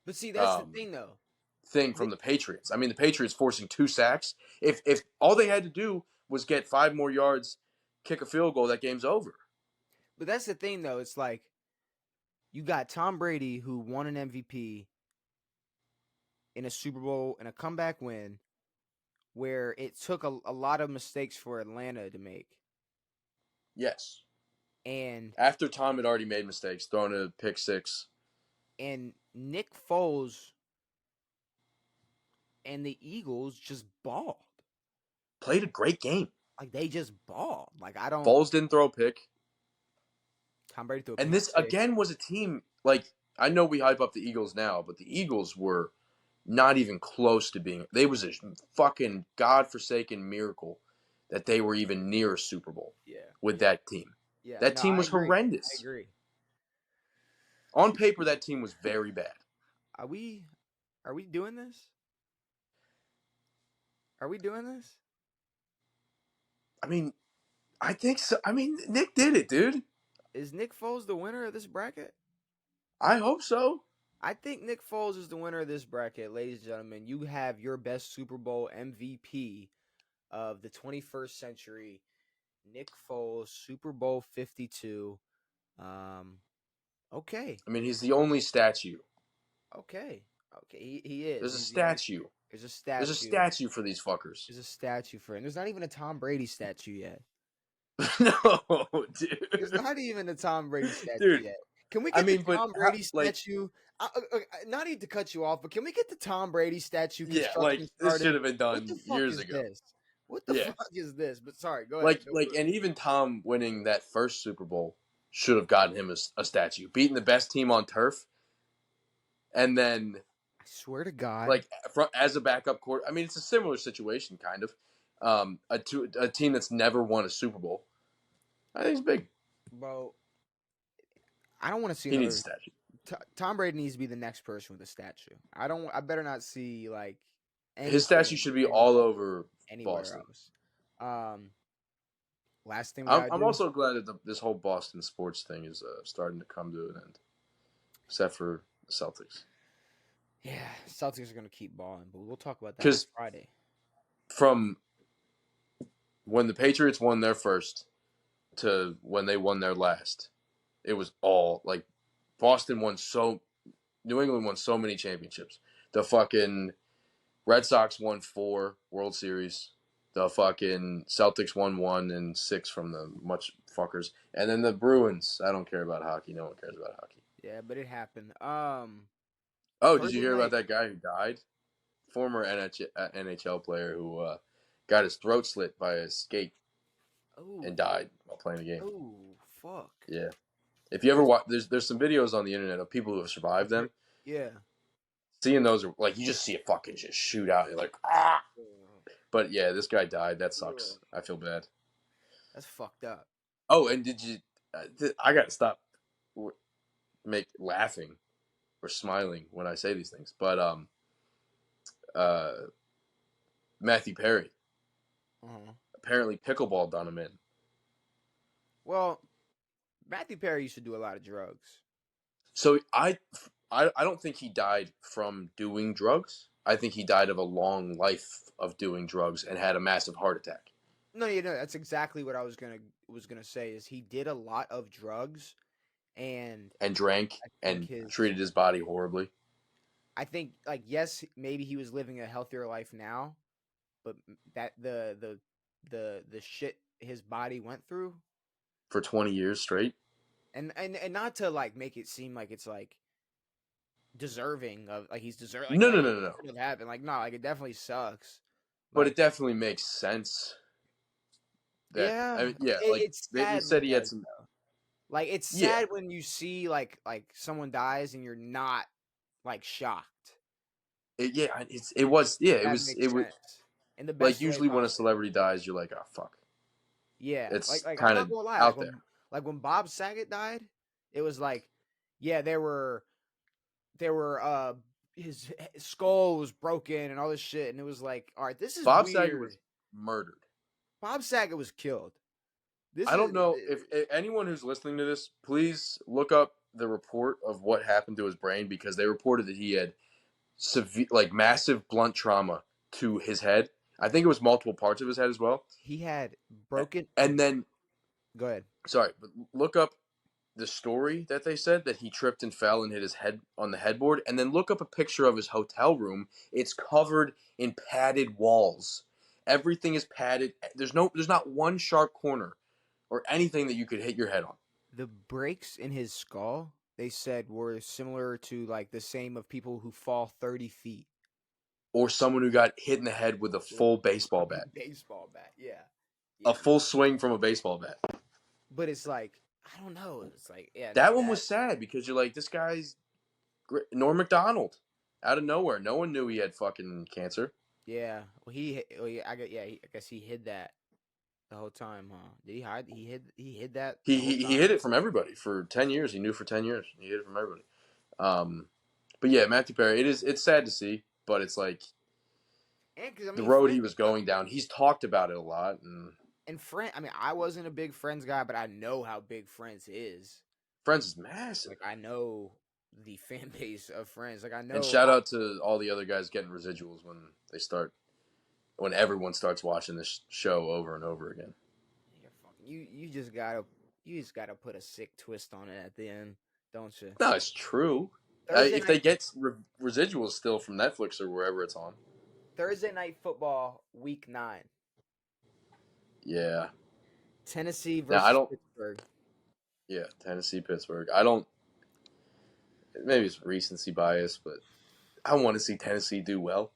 But see, that's the um, thing, though. thing from the Patriots. I mean, the Patriots forcing 2 sacks. If all they had to do was get 5 more yards, kick a field goal, that game's over. But that's the thing, though. It's like you got Tom Brady, who won an MVP in a Super Bowl and a comeback win, where it took a lot of mistakes for Atlanta to make. Yes. And After Tom had already made mistakes, throwing a pick six. Nick Foles and the Eagles just balled. Played a great game. Like they just balled. Like I don't. Foles didn't throw a pick. Tom Brady threw a And pick this, six. again, was a team, like, I know we hype up the Eagles now, but the Eagles were not even close to being. They was a fucking godforsaken miracle that they were even near a Super Bowl Yeah, with yeah, that team. yeah. That No, team I was agree. I horrendous. agree. On paper, that team was very bad. Are we? Are we doing this? Are we doing this? I mean, I think so. I mean, Nick did it, dude. Is Nick Foles the winner of this bracket? I hope so. I think Nick Foles is the winner of this bracket, ladies and gentlemen. You have your best Super Bowl MVP of the 21st century, Nick Foles, Super Bowl 52. Um, okay, I mean, he's the only statue. okay, okay. He is. There's a He's the only. statue. There's a There's a statue. statue for these fuckers. There's a statue for him. There's not even a Tom Brady statue yet. No, There's dude. not even a Tom Brady statue Dude, yet. Can we I get the mean, but Tom Brady like, statue? Not even to cut you off, but can we get the Tom Brady statue yeah, like construction this should started? have been What the done fuck years is ago. this? What the Yeah, fuck is this? But sorry, go ahead. like, Go like, for it. and even Tom winning that first Super Bowl should have gotten him a statue, beating the best team on turf, and then I swear to God, like as a backup court. I mean, it's a similar situation, kind of. A team that's never won a Super Bowl. I think it's big. bro. I don't want to see He needs a another. statue. Tom Brady needs to be the next person with a statue. I don't. I better not see like His statue anything should be all anywhere over anywhere Boston. else. Um, last thing we I'm, gotta I'm do. also glad that this whole Boston sports thing is starting to come to an end, except for the Celtics. Yeah, Celtics are gonna keep balling, but we'll talk about that on Because Friday. from when the Patriots won their first to when they won their last, it was all like Boston won so New England won so many championships. The fucking Red Sox won 4 World Series. The fucking Celtics won 1 and 6 from the much fuckers. And then the Bruins. I don't care about hockey. No one cares about hockey. Yeah, but it happened. Oh, did you Thursday hear about night. that guy who died? Former NHL player who got his throat slit by a skate Oh, and died while playing the game. oh, fuck. Yeah. If you ever watch, there's some videos on the internet of people who have survived them. Yeah. Seeing those are like you just see it fucking just shoot out. You're like ah. But yeah, this guy died. That sucks. I feel bad. That's fucked up. Oh, and did you? I gotta stop laughing or smiling when I say these things. But uh, Matthew Perry Uh-huh. apparently pickleball done him in. Well, Matthew Perry used to do a lot of drugs. So I don't think he died from doing drugs. I think he died of a long life of doing drugs and had a massive heart attack. No, that's exactly what I was gonna say. Is he did a lot of drugs, and And drank I think and his, treated his body horribly I think like yes, maybe he was living a healthier life now, but that the shit his body went through, for 20 years straight. and not to like make it seem like it's like deserving of like he's deserved No, no, like no, it no, no. should have happened. Like no, like it definitely sucks. But it Like definitely makes sense that yeah, I mean, yeah, like it's they sad when said it he had does. some. Like it's Yeah, sad when you see like someone dies and you're not like shocked. it That was makes sense in the like best way usually when a possible. celebrity dies, you're like, oh fuck, Yeah, it's like I'm kind not of gonna lie. out there. Like when Bob Saget died, it was like, yeah, there were his skull was broken and all this shit, and it was like, all right, this is Bob Saget weird. was murdered. Bob Saget was killed. This I is don't know if anyone who's listening to this, please look up the report of what happened to his brain because they reported that he had severe, like massive blunt trauma to his head. I think it was multiple parts of his head as well. he had broken. And then, Go ahead. sorry, but look up the story that they said that he tripped and fell and hit his head on the headboard, and then look up a picture of his hotel room. It's covered in padded walls. Everything is padded. There's not one sharp corner or anything that you could hit your head on. The breaks in his skull, they said, were similar to like the same of people who fall 30 feet Or someone who got hit in the head with a with full a baseball fucking bat, baseball bat. Yeah, a yeah. full swing from a baseball bat. But it's like I don't know. It's like yeah, no, That one that was sad because you're like, this guy's Norm Macdonald out of nowhere. No one knew he had fucking cancer. yeah. Well, yeah, I guess he hid that the whole time, huh? Did he hide? He hid that He, the whole he he hid time. it from everybody for 10 years. He knew for 10 years. He hid it from everybody. Um, but yeah, Matthew Perry. It's sad to see, but it's like And because I the mean, road he Friends was going down. He's talked about it a lot, and and Friend. I mean, I wasn't a big Friends guy, but I know how big Friends is. Friends is massive. Like I know the fan base of Friends. Like I And know. shout out to all the other guys getting residuals when everyone starts watching this show over and over again. You just gotta put a sick twist on it at the end, don't you? No, it's true. Thursday If night they get residuals still from Netflix or wherever it's on, Thursday night football, week 9. yeah. Tennessee Now I versus don't. Pittsburgh. Yeah, Tennessee, Pittsburgh. I don't. Maybe it's recency bias, but I want to see Tennessee do well,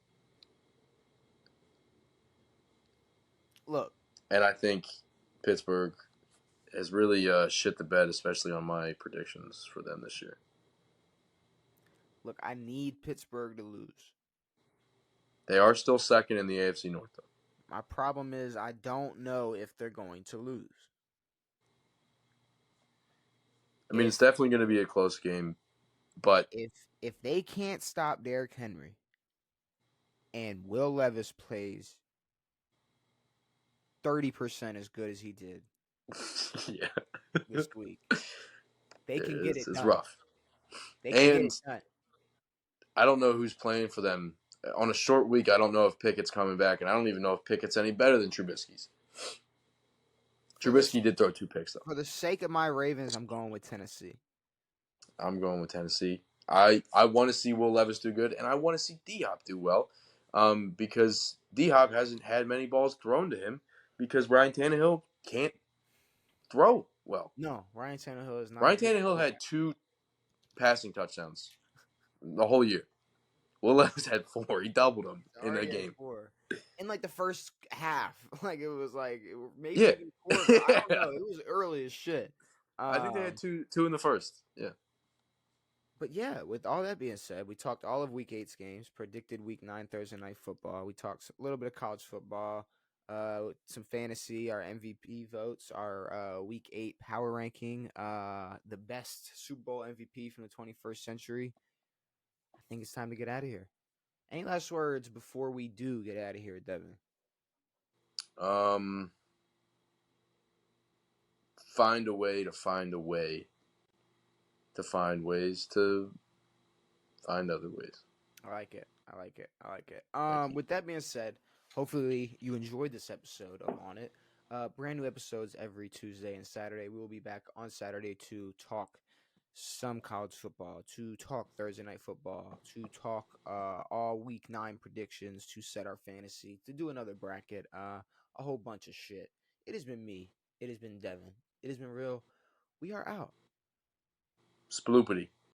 Look, and I think Pittsburgh has really shit the bed, especially on my predictions for them this year. I need Pittsburgh to lose. They are still second in the AFC North, though. My problem is I don't know if they're going to lose. I mean, If it's definitely going to be a close game, but if if they can't stop Derrick Henry and Will Levis plays 30% as good as he did yeah, this week, they can get it's, it it's done. rough. They can get And it done. I don't know who's playing for them on a short week. I don't know if Pickett's coming back, and I don't even know if Pickett's any better than Trubisky's. For the Trubisky did throw 2 picks though. for the sake of my Ravens, I'm going with Tennessee. I'm going with Tennessee. I want to see Will Levis do good, and I want to see D Hop do well, because D Hop hasn't had many balls thrown to him because Ryan Tannehill can't throw well. No, Ryan Tannehill is not a Ryan good Tannehill quarterback. had 2 passing touchdowns the whole year. Will Levis had 4. He doubled them in a Already had game. 4 in like the first half. Like it was like maybe Yeah. even quarter. I don't know. It was early as shit. I think they had Um, two in the first. Yeah. but yeah, with all that being said, we talked all of Week 8's games, predicted Week 9 Thursday night football. We talked a little bit of college football, some fantasy, our MVP votes, our Week 8 power ranking, the best Super Bowl MVP from the 21st century. I think it's time to get out of here. Any last words before we do get out of here, Devin? Um, find a way to find a way to find ways to find other ways. I like it. I like it. I like it. Thank you. With that being said, hopefully you enjoyed this episode of On It. Brand new episodes every Tuesday and Saturday. We will be back on Saturday to talk some college football, to talk Thursday night football, to talk all week 9 predictions, to set our fantasy, to do another bracket, a whole bunch of shit. It has been me. It has been Devin. It has been real. We are out. Sploopity.